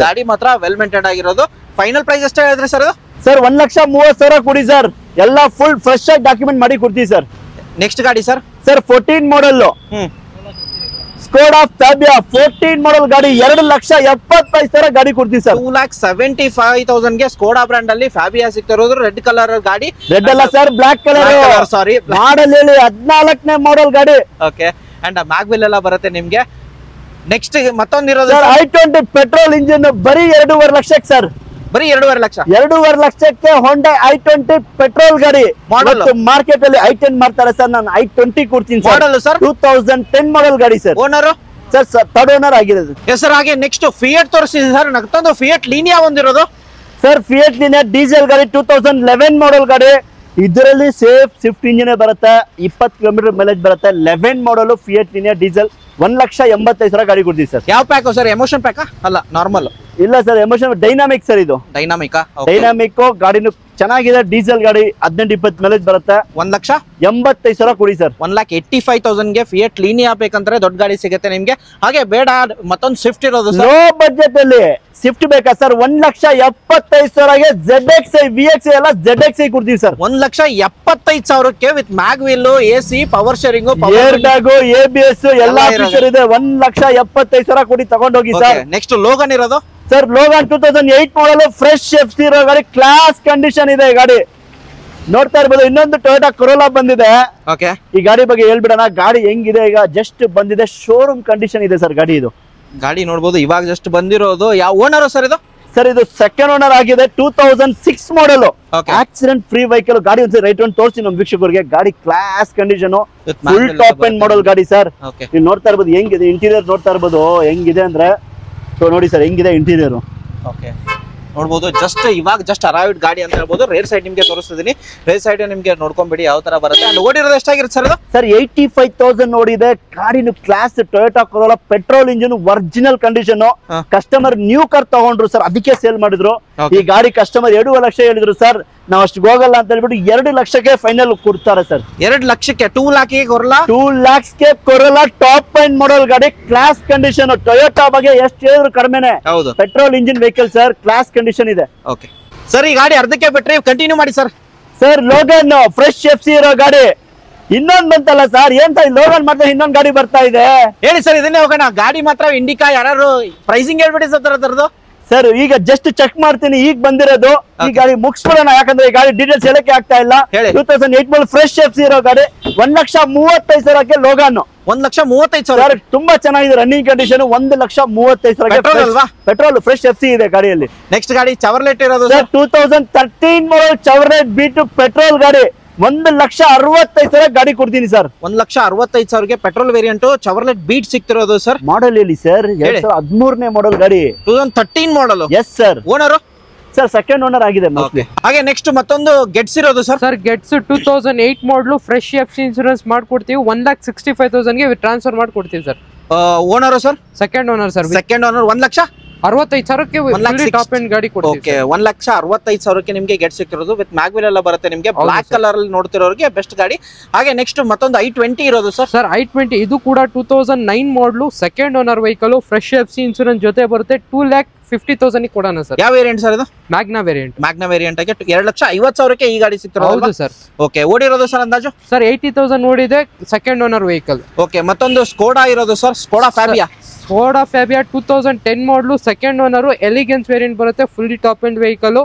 Speaker 1: ಗಾಡಿ ಮಾತ್ರ ವೆಲ್ ಮೇಂಟೈನ್ ಆಗಿರೋದು. ಫೈನಲ್ ಪ್ರೈಸ್ ಎಷ್ಟೇ ಹೇಳಿದ್ರಿ ಸರ್?
Speaker 3: ಸರ್ 1,30,000 ಕೊಡಿ ಸರ್, ಎಲ್ಲ ಫುಲ್ ಫ್ರೆಶ್ ಆಗಿ ಡಾಕ್ಯುಮೆಂಟ್ ಮಾಡಿ ಕೊಡ್ತೀವಿ ಸರ್.
Speaker 1: ನೆಕ್ಸ್ಟ್ ಗಾಡಿ ಸರ್.
Speaker 3: ಸರ್ 14 ಮಾಡಲ್ ಸ್ಕೋಡಾ ಫ್ಯಾಬಿಯಾ 14 ಮಾಡಲ್ ಗಾಡಿ, 2,75,000 ಗಾಡಿ ಕೊಡ್ತೀವಿ ಸರ್.
Speaker 1: 2,75,000ಗೆ ಸ್ಕೋಡಾ ಬ್ರ್ಯಾಂಡ್ ಅಲ್ಲಿ ಫ್ಯಾಬಿಯಾ ಸಿಗ್ತಿರೋದು. ರೆಡ್ ಕಲರ್ ಗಾಡಿ.
Speaker 3: ರೆಡ್ ಅಲ್ಲ ಸರ್, ಬ್ಲಾಕ್ ಕಲರ್.
Speaker 1: ಸಾರಿ,
Speaker 3: ಮಾಡಲ್ ಹೇಳಿ 14ನೇ ಮಾಡಲ್ ಗಾಡಿ.
Speaker 1: ಓಕೆ, ಅಂಡ್ ಮ್ಯಾಗ್ವಿಲ್ ಎಲ್ಲ ಬರುತ್ತೆ ನಿಮ್ಗೆ. ನೆಕ್ಸ್ಟ್ ಮತ್ತೊಂದಿರೋದು
Speaker 3: I20 ಪೆಟ್ರೋಲ್ ಇಂಜಿನ್, ಬರೀ 2.5 ಲಕ್ಷಕ್ಕೆ ಸರ್.
Speaker 1: ಬರೀ 2.5 ಲಕ್ಷ.
Speaker 3: 2.5 ಲಕ್ಷಕ್ಕೆ ಹೊಂಡಾ I20 ಪೆಟ್ರೋಲ್ ಗಾಡಿ. ಮಾರ್ಕೆಟ್ ಅಲ್ಲಿ I10 ಮಾಡ್ತಾರೆ ಸರ್, ನಾನು I20 ಕೊಡ್ತೀನಿ
Speaker 1: ಮಾಡಲ್ ಸರ್.
Speaker 3: 2010 ಮಾಡಲ್ ಗಾಡಿ sir.
Speaker 1: Owner
Speaker 3: sir third owner ಆಗಿರೋದು.
Speaker 1: ಸರ್ ಹಾಗೆ ನೆಕ್ಸ್ಟ್ ಫಿಯಟ್ ತೋರಿಸಿದೆ ಸರ್. ಮತ್ತೊಂದು ಫಿಯಟ್ ಲೀನಿಯಾ ಒಂದಿರೋದು
Speaker 3: ಸರ್. ಫಿಯಟ್ ಲೀನಿಯಾ ಡೀಸೆಲ್ ಗಾಡಿ 2011 ಮಾಡಲ್ ಗಾಡಿ. ಇದರಲ್ಲಿ ಸೇಫ್ ಸ್ವಿಫ್ಟ್ ಇಂಜಿನ್ ಬರುತ್ತೆ, 20 ಕಿಲೋಮೀಟರ್ ಮೈಲೇಜ್ ಬರುತ್ತೆ. 11 ಮಾಡಲ್ ಫಿಯಟ್ ಲೀನಿಯಾ ಡೀಸೆಲ್, 1,85,000 ಗಾಡಿ ಕೊಡ್ತೀವಿ ಸರ್.
Speaker 1: ಯಾವ ಪ್ಯಾಕ್ ಸರ್? ಎಮೋಷನ್ ಪ್ಯಾಕಾ? ಅಲ್ಲ, ನಾರ್ಮಲ್.
Speaker 3: ಇಲ್ಲ ಸರ್, ಎಮೋಷನ್ ಡೈನಾಮಿಕ್ ಸರ್. ಇದು
Speaker 1: ಡೈನಾಮಿಕಾ?
Speaker 3: ಡೈನಾಮಿಕ್ ಗಾಡಿನೂ ಚೆನ್ನಾಗಿದೆ, ಡೀಸೆಲ್ ಗಾಡಿ, 18-20 ಮೈಲೇಜ್ ಬರುತ್ತೆ.
Speaker 1: 1,85,000
Speaker 3: ಕೊಡಿ ಸರ್.
Speaker 1: 1,85,000ಗೆ ಫಿಯಟ್ ಲೀನಿಯಾ ಬೇಕಂದ್ರೆ ದೊಡ್ಡ ಗಾಡಿ ಸಿಗುತ್ತೆ ನಿಮ್ಗೆ. ಹಾಗೆ ಬೇಡ ಮತ್ತೊಂದು ಸ್ವಿಫ್ಟ್ ಇರೋದು
Speaker 3: ಲೋ ಬಜೆಟ್ ಅಲ್ಲಿ ಸ್ವಿಫ್ಟ್ ಬೇಕಾ ಸರ್? 1,75,000ಗೆ ZXi VXi ಎಲ್ಲ ZXi ಕೊಡ್ತೀವಿ ಸರ್.
Speaker 1: 1,75,000ಕ್ಕೆ with mag wheel, AC, power steering,
Speaker 3: air bag, ABS ಎಲ್ಲಾ ಫೀಚರ್ ಇದೆ. 1,75,000 ಕೊಡಿ, ತಗೊಂಡೋಗಿ ಸರ್.
Speaker 1: ನೆಕ್ಸ್ಟ್ ಲೋಗನ್ ಇರೋದು
Speaker 3: sir. Logan 2008 model fresh FC ಇರೋ ಗಾಡಿ, ಕ್ಲಾಸ್ ಕಂಡೀಷನ್ ಇದೆ ಗಾಡಿ. ನೋಡ್ತಾ ಇರ್ಬೋದು ಇನ್ನೊಂದು ಟೊಯೋಟಾ ಕೊರೋಲಾ ಬಂದಿದೆ.
Speaker 1: ಓಕೆ,
Speaker 3: ಈ ಗಾಡಿ ಬಗ್ಗೆ ಹೇಳ್ಬಿಡೋಣ. ಗಾಡಿ ಹೆಂಗಿದೆ ಈಗ ಜಸ್ಟ್ ಬಂದಿದೆ, ಶೋರೂಮ್ ಕಂಡೀಷನ್ ಇದೆ ಸರ್ ಗಾಡಿ. ಇದು
Speaker 1: ಗಾಡಿ ನೋಡ್ಬೋದು ಇವಾಗ ಜಸ್ಟ್ ಬಂದಿರೋದು. ಯಾವ ಓನರ್ ಸರ್ ಇದು?
Speaker 3: ಸರ್ ಇದು ಸೆಕೆಂಡ್ ಓನರ್ ಆಗಿದೆ, 2006 ಮಾಡಲ್, ಆಕ್ಸಿಡೆಂಟ್ ಫ್ರೀ ವೆಹಿಕಲ್ ಗಾಡಿ. ಒಂದ್ಸರಿ ರೈಟ್ ಒಂದು ತೋರಿಸಿ ನಮ್ಮ ವೀಕ್ಷಕರಿಗೆ. ಗಾಡಿ class condition, full top end model ಗಾಡಿ ಸರ್. ನೀವು ನೋಡ್ತಾ ಇರ್ಬೋದು ಹೆಂಗಿದೆ ಇಂಟೀರಿಯರ್, ನೋಡ್ತಾ ಇರ್ಬೋದು ಹೆಂಗಿದೆ ಅಂದ್ರೆ. ಸೊ ನೋಡಿ ಸರ್ ಹೆಂಗಿದೆ ಇಂಟೀರಿಯರ್.
Speaker 1: ಓಕೆ, ನೋಡ್ಬೋದು ಇವಾಗ ಜಸ್ಟ್ ಅರೈವ್ಡ್ ಗಾಡಿ ಅಂತ ಹೇಳ್ಬೋದು. ರೇರ್ ಸೈಡ್ ನಿಮ್ಗೆ ತೋರಿಸ್ತಿದ್ದೀನಿ. ರೇರ್ ಸೈಡ್ ನಿಮ್ಗೆ ನೋಡ್ಕೊಂಡ್ಬಿಡಿ ಯಾವ ತರ ಬರುತ್ತೆ. ಅಲ್ಲಿ ಓಡಿರೋದು ಎಷ್ಟಾಗಿರುತ್ತೆ ಸರ್ ಇದು?
Speaker 3: ಸರ್ 85,000 ನೋಡಿದೆ. ಗಾಡಿನ class Toyota corolla petrol engine, original condition. Customer new car ತಗೊಂಡ್ರು ಸರ್, ಅದಕ್ಕೆ ಸೇಲ್ ಮಾಡಿದ್ರು. ಈ ಗಾಡಿ ಕಸ್ಟಮರ್ 2 ಲಕ್ಷ ಹೇಳಿದ್ರು ಸರ್. ನಾವು ಅಷ್ಟು ಹೋಗಲ್ಲ ಅಂತ ಹೇಳ್ಬಿಟ್ಟು 2 ಲಕ್ಷಕ್ಕೆ ಫೈನಲ್ ಕೊಡ್ತಾರೆ ಸರ್.
Speaker 1: 2 ಲಕ್ಷಕ್ಕೆ 2 ಲ್ಯಾಕ್ಗೆ ಕೊರಲಾ,
Speaker 3: 2 ಲ್ಯಾಕ್ಸ್ಗೆ ಕೊರೋಲಾ ಟಾಪ್ ಎಂಡ್ ಮಾಡಲ್ ಗಾಡಿ, ಕ್ಲಾಸ್ ಕಂಡೀಷನ್. ಟೊಯೋಟಾ ಬಗ್ಗೆ ಎಷ್ಟು ಹೇಳಿದ್ರು ಕಡಿಮೆನೆ.
Speaker 1: ಹೌದು,
Speaker 3: petrol engine vehicle sir, class condition ಇದೆ.
Speaker 1: ಓಕೆ ಸರ್, ಈ ಗಾಡಿ ಅರ್ಧಕ್ಕೆ ಬಿಟ್ರಿ, ಕಂಟಿನ್ಯೂ ಮಾಡಿ sir.
Speaker 3: Sir Logan fresh FC ಇರೋ ಗಾಡಿ. ಇನ್ನೊಂದ್ ಬಂತಲ್ಲ ಸರ್, ಏನ್ ಸರ್ ಲೋಗನ್ ಮಾತ್ರ ಇನ್ನೊಂದ್ ಗಾಡಿ ಬರ್ತಾ ಇದೆ.
Speaker 1: ಹೇಳಿ ಸರ್, ಇದನ್ನೇ ಹೋಗೋಣ. ಗಾಡಿ ಮಾತ್ರ ಇಂಡಿಕಾ. ಯಾರು ಪ್ರೈಸಿಂಗ್ ಹೇಳ್ಬಿಡಿ ಸರ್ ಅದರದ್ದು.
Speaker 3: ಸರ್ ಈಗ ಜಸ್ಟ್ ಚೆಕ್ ಮಾಡ್ತೀನಿ, ಈಗ ಬಂದಿರೋದು. ಈ ಗಾಡಿ ಮುಗಿಸ್ಬಿಡೋಣ, ಯಾಕಂದ್ರೆ ಈ ಗಾಡಿ ಡೀಟೇಲ್ಸ್ ಹೇಳಕ್ಕೆ ಆಗ್ತಾ ಇಲ್ಲ. 2008 ಮಾಡಲ್ ಫ್ರೆಶ್ FC ಇರೋ ಗಾಡಿ, 1,35,000ಕ್ಕೆ ಲೋಗನ್.
Speaker 1: 1,35,000.
Speaker 3: ತುಂಬಾ ಚೆನ್ನಾಗಿದೆ running condition. 1,35,000 petrol fresh FC ಇದೆ ಗಾಡಿಯಲ್ಲಿ.
Speaker 1: ನೆಕ್ಸ್ಟ್ ಗಾಡಿ ಚವರ್ಲೆಟ್ ಇರೋದು
Speaker 3: ಸರ್ 2013 ಮಾಡಲ್ ಚವರ್ಲೆಟ್ B2 ಪೆಟ್ರೋಲ್ ಗಾಡಿ, 1,65,000 ಗಾಡಿ ಕೊಡ್ತೀನಿ ಸರ್.
Speaker 1: 1,65,000ಗೆ ಪೆಟ್ರೋಲ್ ವೇರಿಯಂಟ್ ಚವರ್ಲೆಟ್ ಬೀಟ್ ಸಿಗ್ತಿರೋದು ಸರ್.
Speaker 3: ಮಾಡಲ್ ಹೇಳಿ ಸರ್? 2013ನೇ ಮಾಡಲ್ ಗಾಡಿ,
Speaker 1: 2013 model.
Speaker 3: Yes sir.
Speaker 1: Owner
Speaker 3: sir second owner ಆಗಿದೆ.
Speaker 1: ಹಾಗೆ ನೆಕ್ಸ್ಟ್ ಮತ್ತೊಂದು ಗೆಟ್ಸ್ ಇರೋದು ಸರ್.
Speaker 2: ಸರ್ ಗೆಟ್ಸ್ 2008 ಮಾಡಲು ಫ್ರೆಶ್ FC ಇನ್ಶೂರೆನ್ಸ್ ಮಾಡ್ಕೊಡ್ತೀವಿ. 1,65,000ಗೆ ಟ್ರಾನ್ಸ್ಫರ್ ಮಾಡ್ಕೊಡ್ತೀವಿ sir.
Speaker 1: Owner sir?
Speaker 2: Second owner sir.
Speaker 1: Second owner
Speaker 2: 1,65,000ಕ್ಕೆ ಟಾಪ್ ಎಂಡ್ ಗಾಡಿ ಕೊಡ್ತೀವಿ.
Speaker 1: ಓಕೆ, 1,65,000ಕ್ಕೆ ನಿಮಗೆ ಗೆಟ್ ಸಿಕ್ತಿರೋದು. ವಿತ್ ಮ್ಯಾಗ್ವಿಲ್ ಎಲ್ಲ ಬರುತ್ತೆ ನಿಮಗೆ. ಬ್ಲಾಕ್ ಕಲರ್ ಅಲ್ಲಿ ನೋಡ್ತಿರೋರಿಗೆ ಬೆಸ್ಟ್ ಗಾಡಿ. ಹಾಗೆ ನೆಕ್ಸ್ಟ್ ಮತ್ತೊಂದು i20 ಇರೋದು ಸರ್.
Speaker 2: ಸರ್ i20 ಇದು ಕೂಡ 2009 model, second owner vehicle, fresh FC insurance ಜೊತೆ ಬರುತ್ತೆ. 2,50,000 ಕೊಡೋಣ ಸರ್.
Speaker 1: ಯಾವ ವೇರಿಯಂಟ್ ಸರ್ ಇದು?
Speaker 2: Magna variant.
Speaker 1: ಮ್ಯಾಗ್ನಾ ವೇರಿಯಂಟ್ ಆಗಿ 2,50,000ಕ್ಕೆ ಈ ಗಾಡಿ ಸಿಕ್ತಿರೋದು.
Speaker 2: ಹೌದು ಸರ್.
Speaker 1: ಓಕೆ, ಓಡಿರೋದು ಸರ್ ಅಂದಾಜು?
Speaker 2: ಸರ್ 80,000 ಓಡಿದೆ, ಸೆಕೆಂಡ್ ಓನರ್ ವೆಹಿಕಲ್.
Speaker 1: ಓಕೆ, ಮತ್ತೊಂದು ಸ್ಕೋಡಾ ಇರೋದು sir. Skoda Fabia
Speaker 2: 2010 model, second owner, elegance variant ಬರುತ್ತೆ, ಫುಲ್ಲಿ ಟಾಪ್ ಎಂಡ್ ವೆಹಿಕಲ್.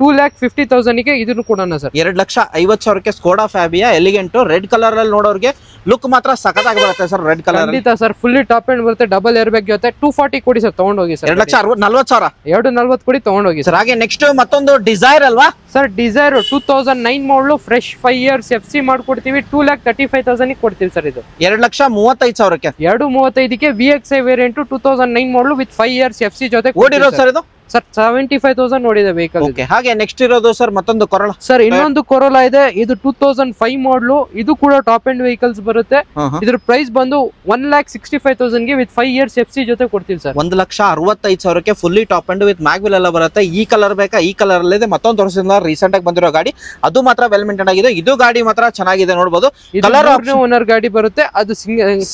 Speaker 2: 2,50,000ಗೆ ಇದನ್ನು ಕೊಡೋಣ ಸರ್.
Speaker 1: 2,50,000ಕ್ಕೆ Skoda Fabia elegant red colour ಅಲ್ಲಿ ನೋಡೋರಿಗೆ ಲುಕ್ ಮಾತ್ರ ಸಖತ್ತಾಗಿ ಬರುತ್ತೆ ಸರ್. ರೆಡ್ ಕಲರ್
Speaker 2: ಖಂಡಿತ ಸರ್, ಫುಲ್ಲಿ ಟಾಪ್ ಎಂಡ್ ಬರುತ್ತೆ, ಡಬಲ್ ಏರ್ ಬ್ಯಾಗ್ ಜೊತೆ. 240 ಕೊಡಿ ಸರ್, ತಗೊಂಡೋಗಿ ಸರ್.
Speaker 1: 2,40,000.
Speaker 2: 240 ಕೊಡಿ, ತಗೊಂಡೋಗಿ
Speaker 1: ಸರ್. ಹಾಗೆ ನೆಕ್ಸ್ಟ್ ಮತ್ತೊಂದು ಡಿಸೈರ್ ಅಲ್ವಾ
Speaker 2: ಸರ್? ಡಿಸೈರ್ 2009 ಮಾಡಲು, ಫ್ರೆಶ್ 5 years FC ಮಾಡ್ಕೊಡ್ತೀವಿ. 2,35,000 ಕೊಡ್ತೀವಿ ಸರ್. ಇದು
Speaker 1: 2,35,000ಕ್ಕೆ.
Speaker 2: 2,35ಕ್ಕೆ VXI ವೇರಿಯಂಟ್ 2009 ಮಾಡಲು ವಿತ್ 5 years FC ಜೊತೆ
Speaker 1: ಓಡಿರೋದು ಸರ್ ಇದು?
Speaker 2: ಸರ್ 75,000 ನೋಡಿದೆ ವೆಹಿಕಲ್.
Speaker 1: ಓಕೆ, ಹಾಗೆ ನೆಕ್ಸ್ಟ್ ಇರೋದು ಸರ್ ಮತ್ತೊಂದು ಕೊರೋಲಾ
Speaker 2: ಸರ್. ಇನ್ನೊಂದು ಕೊರೋಲಾ ಇದೆ, ಇದು 2005 ಮಾಡಲು, ಇದು ಕೂಡ ಟಾಪ್ ಎಂಡ್ ವೆಹಿಕಲ್ಸ್ ಬರುತ್ತೆ. ಇದ್ರ ಪ್ರೈಸ್ ಬಂದು 1,65,000ಗೆ ವಿತ್ 5 years FC ಜೊತೆ ಕೊಡ್ತೀವಿ ಸರ್.
Speaker 1: 1,65,000ಕ್ಕೆ fully top end with mag wheel ಎಲ್ಲ ಬರುತ್ತೆ. ಈ ಕಲರ್ ಬೇಕಾ? ಈ ಕಲರ್ ಅಲ್ಲಿ ಇದೆ. ಮತ್ತೊಂದು ತೋರಿಸಿದ ರೀಸೆಂಟ್ ಆಗಿ ಬಂದಿರೋ ಗಾಡಿ, ಅದು ಮಾತ್ರ ವೆಲ್ ಮೇಂಟೈನ್ ಆಗಿದೆ. ಇದು ಗಾಡಿ ಮಾತ್ರ ಚೆನ್ನಾಗಿದೆ ನೋಡಬಹುದು.
Speaker 2: ಕಲರ್ ಓನರ್ ಗಾಡಿ ಬರುತ್ತೆ, ಅದು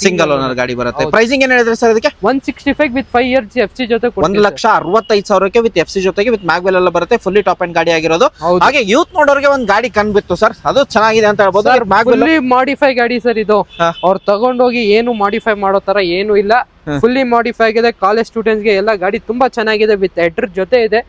Speaker 1: ಸಿಂಗಲ್ ಓನರ್ ಗಾಡಿ ಬರುತ್ತೆ. ಪ್ರೈಸಿಂಗ್ ಏನ್ ಹೇಳಿದ್ರೆ ಸರ್ ಇದಕ್ಕೆ?
Speaker 2: 165 ವಿತ್ 5 years FC ಜೊತೆ
Speaker 1: 1,65,000 ವಿತ್ FC ಜೊತೆಗೆ ವಿತ್ ಮ್ಯಾಗ್ವೆಲ್ ಎಲ್ಲ ಬರುತ್ತೆ. ಫುಲ್ಲಿ ಟಾಪ್ ಎಂಡ್ ಗಾಡಿ ಆಗಿರೋದು. ಹಾಗೆ ಯೂತ್ ನೋಡೋರಿಗೆ ಒಂದು ಗಾಡಿ ಕಂಡ್ಬಿತ್ತು ಸರ್, ಅದು ಚೆನ್ನಾಗಿದೆ ಅಂತ ಹೇಳ್ಬೋದು.
Speaker 2: ಫುಲ್ಲಿ ಮಾಡಿಫೈ ಗಾಡಿ ಸರ್ ಇದು. ಅವ್ರು ತಗೊಂಡೋಗಿ ಏನು ಮಾಡಿಫೈ ಮಾಡೋ ತರ ಏನು ಇಲ್ಲ, ಫುಲ್ಲಿ ಮಾಡಿಫೈ ಆಗಿದೆ. ಕಾಲೇಜ್ ಸ್ಟೂಡೆಂಟ್ಸ್ ಗೆ ಎಲ್ಲ ಗಾಡಿ ತುಂಬಾ ಚೆನ್ನಾಗಿದೆ. ವಿತ್ ಹೆಡ್ರ್ ಜೊತೆ ಇದೆ.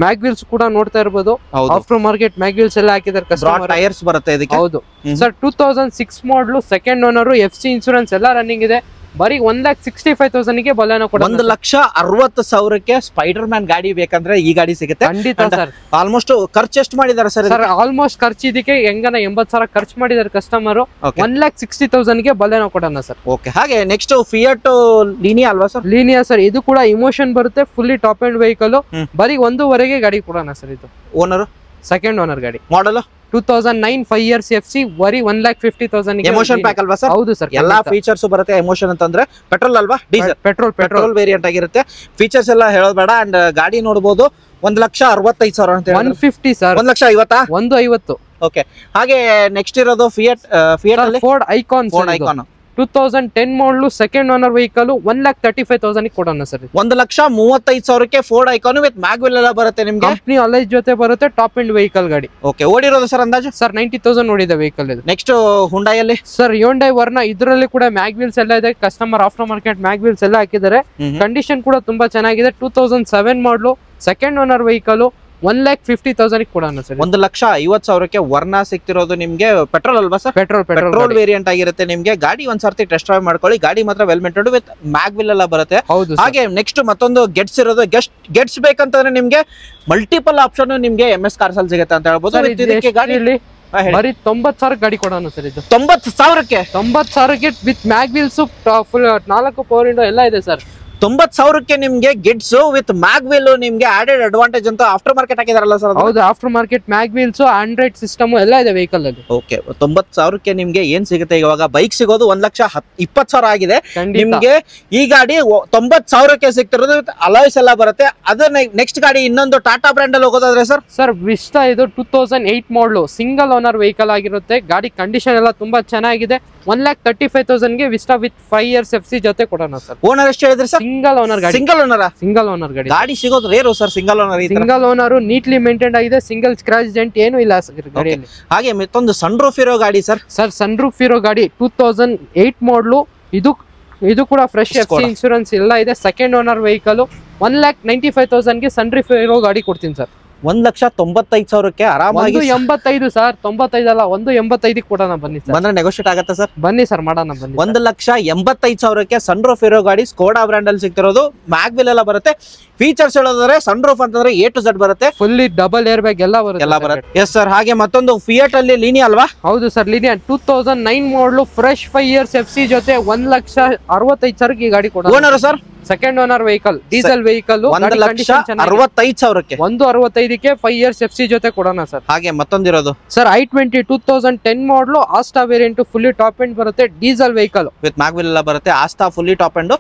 Speaker 2: ಮ್ಯಾಗ್ವಿಲ್ಸ್ ಕೂಡ ನೋಡ್ತಾ ಇರ್ಬೋದು, ಆಫ್ಟರ್ ಮಾರ್ಕೆಟ್ ಮ್ಯಾಗ್ವಿಲ್ಸ್ ಎಲ್ಲ ಹಾಕಿದ್ದಾರೆ.
Speaker 1: ಟೈರ್ಸ್ ಬರುತ್ತೆ ಇದಕ್ಕೆ.
Speaker 2: ಹೌದು ಸರ್. 2006 ಮಾಡಲು, ಸೆಕೆಂಡ್ ಓನರ್, FC ಇನ್ಶೂರೆನ್ಸ್ ಎಲ್ಲ ರನ್ನಿಂಗ್ ಇದೆ. ಬರೀ 1,65,000ಗೆ ಬಲೆನೋ ಕೊಡ.
Speaker 1: 1,60,000ಕ್ಕೆ ಸ್ಪೈಡರ್ ಮ್ಯಾನ್ ಗಾಡಿ ಬೇಕಂದ್ರೆ ಈ ಗಾಡಿ ಸಿಗುತ್ತೆ.
Speaker 2: ಖಂಡಿತ ಸರ್.
Speaker 1: ಆಲ್ಮೋಸ್ಟ್ ಖರ್ಚು ಎಷ್ಟು ಮಾಡಿದಾರೆ ಸರ್?
Speaker 2: ಸರ್ ಆಲ್ಮೋಸ್ಟ್ ಖರ್ಚು ಇದಕ್ಕೆ ಹೆಂಗನ 80,000 ಖರ್ಚು ಮಾಡಿದಾರೆ ಕಸ್ಟಮರ್. 1,60,000ಗೆ ಬಲೆನೋ ಕೊಡೋಣ ಸರ್.
Speaker 1: ಓಕೆ, ಹಾಗೆ ನೆಕ್ಸ್ಟ್ ಫಿಯಟ್ ಲೀನಿಯಾ ಅಲ್ವಾ ಸರ್?
Speaker 2: ಲೀನಿಯಾ ಸರ್, ಇದು ಕೂಡ ಇಮೋಷನ್ ಬರುತ್ತೆ, ಫುಲ್ಲಿ ಟಾಪ್ ಎಂಡ್ ವೆಹಿಕಲ್. ಬರೀ 1.5 ಗಾಡಿ ಕೊಡೋಣ ಸರ್. ಇದು
Speaker 1: ಓನರ್,
Speaker 2: ಸೆಕೆಂಡ್ ಓನರ್ ಗಾಡಿ.
Speaker 1: ಮಾಡಲ್
Speaker 2: 2009 5 years FC, ಬರೀ 1,50,000.
Speaker 1: ಎಮೋಷನ್ ಪ್ಯಾಕ್ ಅಲ್ವಾ ಸರ್?
Speaker 2: ಹೌದು ಸರ್.
Speaker 1: ಎಲ್ಲಾ ಫೀಚರ್ಸ್ ಬರುತ್ತೆ. ಎಮೋಷನ್ ಅಂತಂದ್ರೆ ಪೆಟ್ರೋಲ್ ಅಲ್ವಾ? ಡೀಸೆಲ್? ಪೆಟ್ರೋಲ್ ವೇರಿಯಂಟ್ ಆಗಿರುತ್ತೆ. ಫೀಚರ್ಸ್ ಎಲ್ಲ ಹೇಳೋದು ಬೇಡ. ಅಂಡ್ ಗಾಡಿ ನೋಡಬಹುದು 1,65,000 ಅಂತ ಹೇಳಿ.
Speaker 2: 150 ಸರ್.
Speaker 1: 1,50,000?
Speaker 2: 150.
Speaker 1: ಓಕೆ, ಹಾಗೆ ನೆಕ್ಸ್ಟ್ ಇರೋದು ಫಿಯಟ್ ಅಲ್ಲಿ
Speaker 2: Ford Ikon. 2010 model, second owner vehicle. 1,35,000 ಕೊಡೋಣ ಸರ್.
Speaker 1: 1,35,000ಕ್ಕೆ ಫೋರ್ಡ್ ಐಕಾನ್ ವಿತ್ ಮ್ಯಾಗ್ವಿಲ್ ಎಲ್ಲ ಬರುತ್ತೆ ನಿಮ್ಗೆ.
Speaker 2: ಕಂಪನಿ ಅಲೈಸ್ ಜೊತೆ ಬರುತ್ತೆ, ಟಾಪ್ ಎಂಡ್ ವೆಹಿಕಲ್ ಗಾಡಿ.
Speaker 1: ಓಕೆ, ಓಡಿರೋದು ಸರ್ ಅಂದಾಜು?
Speaker 2: ಸರ್ 90,000 ನೋಡಿದೆ ವೆಹಿಕಲ್ ಇದು.
Speaker 1: ನೆಕ್ಸ್ಟ್ ಹುಂಡೈ ಅಲ್ಲಿ
Speaker 2: ಸರ್ ಹ್ಯುಂಡೈ ವರ್ನಾ, ಇದರಲ್ಲಿ ಕೂಡ ಮ್ಯಾಗ್ವಿಲ್ಸ್ ಎಲ್ಲ ಇದೆ. ಕಸ್ಟಮರ್ ಆಫ್ಟರ್ ಮಾರ್ಕೆಟ್ ಮ್ಯಾಗ್ವಿಲ್ಸ್ ಎಲ್ಲ ಹಾಕಿದ್ದಾರೆ. ಕಂಡೀಷನ್ ಕೂಡ ತುಂಬಾ ಚೆನ್ನಾಗಿದೆ. 2007 ಮಾಡಲು, ಸೆಕೆಂಡ್ ಓನರ್ ವೆಹಿಕಲ್. 1,50,000 ಕೊಡೋಣ ಸರ್.
Speaker 1: 1,50,000ಕ್ಕೆ ವರ್ನಾ ಸಿಗ್ತಿರೋದು ನಿಮ್ಗೆ ಪೆಟ್ರೋಲ್ ಅಲ್ವಾ ಸರ್? ಪೆಟ್ರೋಲ್ ವೇರಿಯಂಟ್ ಆಗಿರುತ್ತೆ ನಿಮ್ಗೆ. ಗಾಡಿ ಒಂದ್ಸರ್ತಿ ಟೆಸ್ಟ್ ಡ್ರೈವ್ ಮಾಡ್ಕೊಳ್ಳಿ. ಗಾಡಿ ಮಾತ್ರ ವೆಲ್ ಮೇಂಟೈನ್ಡ್ ವಿತ್ ಮ್ಯಾಗ್ವಿಲ್ ಎಲ್ಲ ಬರುತ್ತೆ. ಹಾಗೆ ನೆಕ್ಸ್ಟ್ ಮತ್ತೊಂದು ಗೆಟ್ಸ್ ಇರೋದು. ಗೆಟ್ಸ್ ಬೇಕಂತಂದ್ರೆ ನಿಮ್ಗೆ ಮಲ್ಟಿಪಲ್ ಆಪ್ಷನ್ ನಿಮ್ಗೆ MS ಕಾರ್ಸ್ ಅಲ್ಲಿ ಸಿಗುತ್ತೆ ಅಂತ ಹೇಳ್ಬೋದು. ಗಾಡಿಯಲ್ಲಿ
Speaker 2: ಬರೀ 90,000 ಗಾಡಿ ಕೊಡೋಣ ಸರ್. ಇದು
Speaker 1: 90,000ಕ್ಕೆ
Speaker 2: with mag wheels full 4 power window ಎಲ್ಲ ಇದೆ ಸರ್.
Speaker 1: 90,000ಕ್ಕೆ ನಿಮ್ಗೆ ಗಿಡ್ಸ್ ವಿತ್ ಮ್ಯಾಗ್ವಿಲ್ ನಿಮ್ಗೆ ಆಡೆಡ್ ಅಡ್ವಾಂಟೇಜ್ ಅಂತ ಆಫ್ಟರ್ ಮಾರ್ಕೆಟ್ ಹಾಕಿದಾರಲ್ಲ ಸರ್?
Speaker 2: ಹೌದು, after market mag wheels, Android system ಎಲ್ಲ ಇದೆ ವೆಹಿಕಲ್ ಅಲ್ಲಿ.
Speaker 1: ಓಕೆ, 90,000ಕ್ಕೆ ನಿಮ್ಗೆ ಏನ್ ಸಿಗುತ್ತೆ ಇವಾಗ? ಬೈಕ್ ಸಿಗೋದು 1,20,000 ಆಗಿದೆ ನಿಮ್ಗೆ. ಈ ಗಾಡಿ 90,000ಕ್ಕೆ ಸಿಗ್ತಿರೋದು ಅಲಾಯ್ಸ್ ಎಲ್ಲ ಬರುತ್ತೆ. ಅದನ್ನ ನೆಕ್ಸ್ಟ್ ಗಾಡಿ ಇನ್ನೊಂದು ಟಾಟಾ ಬ್ರ್ಯಾಂಡ್ ಅಲ್ಲಿ ಹೋಗೋದಾದ್ರೆ ಸರ್
Speaker 2: ವಿಸ್ಟಾ ಇದು 2008 ಮಾಡಲು ಸಿಂಗಲ್ ಓನರ್ ವೆಹಿಕಲ್ ಆಗಿರುತ್ತೆ. ಗಾಡಿ ಕಂಡೀಷನ್ ಎಲ್ಲ ತುಂಬಾ ಚೆನ್ನಾಗಿದೆ. 1,35,000ಗೆ ವಿಸ್ಟಾ ವಿತ್ 5 years FC ಜೊತೆ ಕೊಡೋಣ ಸರ್.
Speaker 1: ಓನರ್ ಎಷ್ಟು ಹೇಳಿದ್ರಿ ಸರ್?
Speaker 2: ಸಿಂಗಲ್ ಓನರ್ ಗಾಡಿ. ಸಿಂಗಲ್ ಓನರ್ ಗಾಡಿ.
Speaker 1: ಗಾಡಿ ಸಿಗೋದು rare sir single
Speaker 2: owner. Neatly maintain ಆಗಿದೆ. ಸಿಂಗಲ್ ಸ್ಕ್ರಾಚ್ ಡೆಂಟ್ ಏನು ಇಲ್ಲ ಗಾಡಿಯಲ್ಲಿ.
Speaker 1: ಹಾಗೆ ಮತ್ತೊಂದು ಸನ್ ರೂಫ್ ಇರೋ ಗಾಡಿ ಸರ್.
Speaker 2: ಸನ್ ರೂಫ್ ಇರೋ ಗಾಡಿ 2008 ಮಾಡಲು. ಇದು ಕೂಡ ಫ್ರೆಶ್ FC ಇನ್ಶೂರೆನ್ಸ್ ಎಲ್ಲ ಇದೆ. Second owner vehicle. 1,95,000ಗೆ ಸನ್ ರೂಫ್ ಇರೋ ಗಾಡಿ ಕೊಡ್ತೀನಿ ಸರ್.
Speaker 1: 1,95,000ಕ್ಕೆ ಆರಾಮಾಗಿ.
Speaker 2: 185 ಸರ್, 95 ಅಲ್ಲ, 185ಗೆ ಕೊಡೋಣ ಬನ್ನಿ ಸರ್.
Speaker 1: ಬಂದ್ರೆ ನೆಗೋಷಿಯೇಟ್ ಆಗುತ್ತೆ ಸರ್?
Speaker 2: ಬನ್ನಿ ಸರ್, ಮಾಡೋಣ ಬನ್ನಿ.
Speaker 1: 1,85,000ಕ್ಕೆ ಸನ್ ರೂಫ್ ಇರೋ ಗಾಡಿ ಸ್ಕೋಡಾ ಬ್ರ್ಯಾಂಡ್ ಅಲ್ಲಿ ಸಿಗ್ತಿರೋದು. ಮ್ಯಾಗ್ವಿಲ್ ಎಲ್ಲ ಬರುತ್ತೆ. ಫೀಚರ್ಸ್ ಹೇಳೋದಾದ್ರೆ ಸನ್ ರೂಫ್ ಅಂತಂದ್ರೆ A to Z ಬರುತ್ತೆ.
Speaker 2: ಫುಲ್ಲಿ ಡಬಲ್ ಏರ್ ಬ್ಯಾಗ್ ಎಲ್ಲ ಬರುತ್ತೆ.
Speaker 1: Yes sir. ಹಾಗೆ ಮತ್ತೊಂದು ಫಿಯಟ್ ಅಲ್ಲಿ ಲೀನಿಯಾ ಅಲ್ವಾ?
Speaker 2: ಹೌದು ಸರ್, ಲೀನಿಯಾ 2009 ಮಾಡಲು ಫ್ರೆಶ್ 5 years FC ಜೊತೆ 1,65,000ಗೆ ಈ ಗಾಡಿ ಕೊಡೋಣ.
Speaker 1: ಓನರ್ sir?
Speaker 2: Second owner vehicle, diesel vehicle.
Speaker 1: 1,65,000ಕ್ಕೆ
Speaker 2: 165ಗೆ 5 years FC ಜೊತೆ ಕೊಡೋಣ ಸರ್.
Speaker 1: ಹಾಗೆ ಮತ್ತೊಂದಿರೋದು
Speaker 2: sir i20 2010 model Asta variant fully top end ಬರುತ್ತೆ. ಡೀಸೆಲ್ ವೆಹಿಕಲ್
Speaker 1: ವಿತ್ ಮ್ಯಾಗ್ವಿಲ್ ಎಲ್ಲ ಬರುತ್ತೆ. Asta fully top end.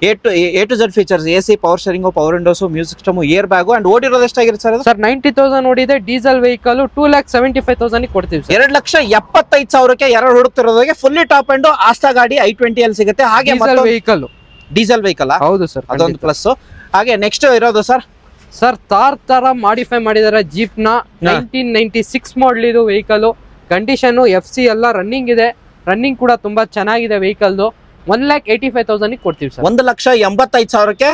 Speaker 1: A to Z features, AC, power steering, power windows, music system, air bag. And ಓಡಿರೋದು ಎಷ್ಟಾಗಿರುತ್ತೆ sir?
Speaker 2: Sir 90,000 ಓಡಿದೆ. Diesel vehicle 2,75,000 ಕೊಡ್ತೀವಿ sir.
Speaker 1: 2,75,000ಕ್ಕೆ ಎರಡು ಹುಡುಕ್ತಿರೋದಕ್ಕೆ ಫುಲ್ಲಿ ಟಾಪ್ ಎಂಡ್ ಆಸ್ಟಾ ಗಾಡಿ i20 ಅಲ್ಲಿ ಸಿಗುತ್ತೆ. ಹಾಗೆ ಡೀಸೆಲ್ ವೆಹಿಕಲ್.
Speaker 2: ಹೌದು ಸರ್,
Speaker 1: ಅದೊಂದು ಪ್ಲಸ್. ಹಾಗೆ ನೆಕ್ಸ್ಟ್ ಇರೋದು
Speaker 2: ಸರ್ ಥಾರ್ ತರ ಮಾಡಿಫೈ ಮಾಡಿದಾರೆ ಜೀಪ್ ನ. 1996 ಮಾಡಲ್ ಇದು ವೆಹಿಕಲ್. ಕಂಡೀಷನ್ FC ಎಲ್ಲ ರನ್ನಿಂಗ್ ಇದೆ. ರನ್ನಿಂಗ್ ಕೂಡ ತುಂಬಾ ಚೆನ್ನಾಗಿದೆ ವೆಹಿಕಲ್. 1,85,000 ಕೊಡ್ತೀವಿ ಸರ್.
Speaker 1: 1,85,000ಕ್ಕೆ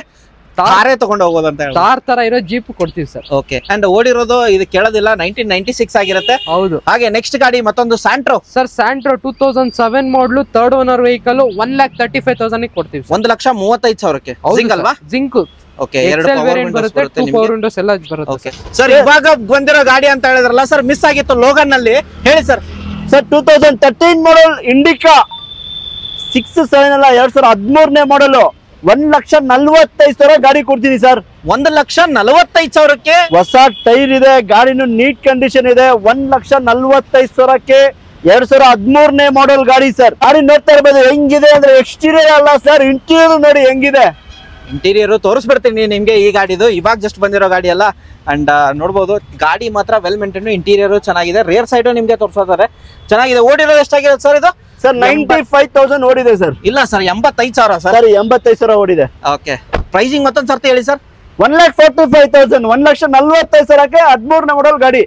Speaker 1: ತಾರೇ ತಗೊಂಡು ಹೋಗೋದಂತ ಹೇಳಿ
Speaker 2: ತಾರ್ ತರ ಇರೋ ಜೀಪ್ ಕೊಡ್ತೀವಿ ಸರ್.
Speaker 1: ಓಕೆ. ಅಂಡ್ ಓಡಿರೋದು ಇದು ಕೇಳೋದಿಲ್ಲ, 1996 ಆಗಿರುತ್ತೆ.
Speaker 2: ಹೌದು.
Speaker 1: ಹಾಗೆ ನೆಕ್ಸ್ಟ್ ಗಾಡಿ ಮತ್ತೊಂದು ಸ್ಯಾಂಟ್ರೋ.
Speaker 2: ಸರ್ ಸ್ಯಾಂಟ್ರೋ 2007 ಮಾಡಲು ಥರ್ಡ್ ಓನರ್ ವೆಹಿಕಲ್. 1,35,000 ಕೊಡ್ತೀವಿ.
Speaker 1: 1,35,000ಕ್ಕೆ ಜಿಂಕ್ ಅಲ್ವಾ?
Speaker 2: ಜಿಂಕ್.
Speaker 1: ಓಕೆ. ಎರಡು
Speaker 2: ವೇರಿಯಂಟ್ ಬರುತ್ತೆ, 2 ಪವರ್ ವಿಂಡೋಸ್ ಎಲ್ಲ ಬರುತ್ತೆ.
Speaker 1: ಸರ್ ಇವಾಗ ಬಂದಿರೋ ಗಾಡಿ ಅಂತ ಹೇಳಿದ್ರಲ್ಲ ಸರ್, ಮಿಸ್ ಆಗಿತ್ತು ಲೋಗನ್ ನಲ್ಲಿ, ಹೇಳಿ ಸರ್.
Speaker 3: ಸರ್ 2013 ಮಾಡಲ್ ಇಂಡಿಕಾ 6-7 ಅಲ್ಲ, 2013ನೇ ಮಾಡಲು. 1,45,000 ಗಾಡಿ ಕೊಡ್ತೀನಿ ಸರ್.
Speaker 1: 1,45,000ಕ್ಕೆ
Speaker 3: ಹೊಸ ಟೈರ್ ಇದೆ. ಗಾಡಿನು ನೀಟ್ ಕಂಡೀಷನ್ ಇದೆ. 1,45,000ಕ್ಕೆ 2013ನೇ ಮಾಡಲ್ ಗಾಡಿ ಸರ್. ಗಾಡಿ ನೋಡ್ತಾ ಇರ್ಬೋದು ಹೆಂಗಿದೆ ಅಂದ್ರೆ, ಎಕ್ಸ್ಟೀರಿಯರ್ ಅಲ್ಲ ಸರ್, ಇಂಟೀರಿಯರ್ ನೋಡಿ ಹೆಂಗಿದೆ.
Speaker 1: ಇಂಟೀರಿಯರ್ ತೋರಿಸ್ಬಿಡ್ತೀನಿ ನಿಮ್ಗೆ. ಈ ಗಾಡಿದು ಇವಾಗ ಜಸ್ಟ್ ಬಂದಿರೋ ಗಾಡಿ ಅಲ್ಲ. ಅಂಡ್ ನೋಡ್ಬೋದು ಗಾಡಿ ಮಾತ್ರ ವೆಲ್ ಮೇಂಟೈನ್. ಇಂಟೀರಿಯರ್ ಚೆನ್ನಾಗಿದೆ. ರೇರ್ ಸೈಡ್ ನಿಮ್ಗೆ ತೋರಿಸೋದಾರೆ ಚೆನ್ನಾಗಿದೆ. ಓಡಿರೋದು ಎಷ್ಟಾಗಿದೆ ಸರ್ ಇದು?
Speaker 3: ಸರ್ 95,000 ಓಡಿದೆ ಸರ್.
Speaker 1: ಇಲ್ಲ ಸರ್, 85,000 ಸರ್.
Speaker 3: 85,000 ಓಡಿದೆ.
Speaker 1: ಓಕೆ. ಪ್ರೈಸಿಂಗ್ ಮತ್ತೊಂದು ಸರ್ತಿ ಹೇಳಿ ಸರ್.
Speaker 3: 1,45,000, 1,45,000ಕ್ಕೆ 13ನೇ ಮಾಡಲ್ ಗಾಡಿ.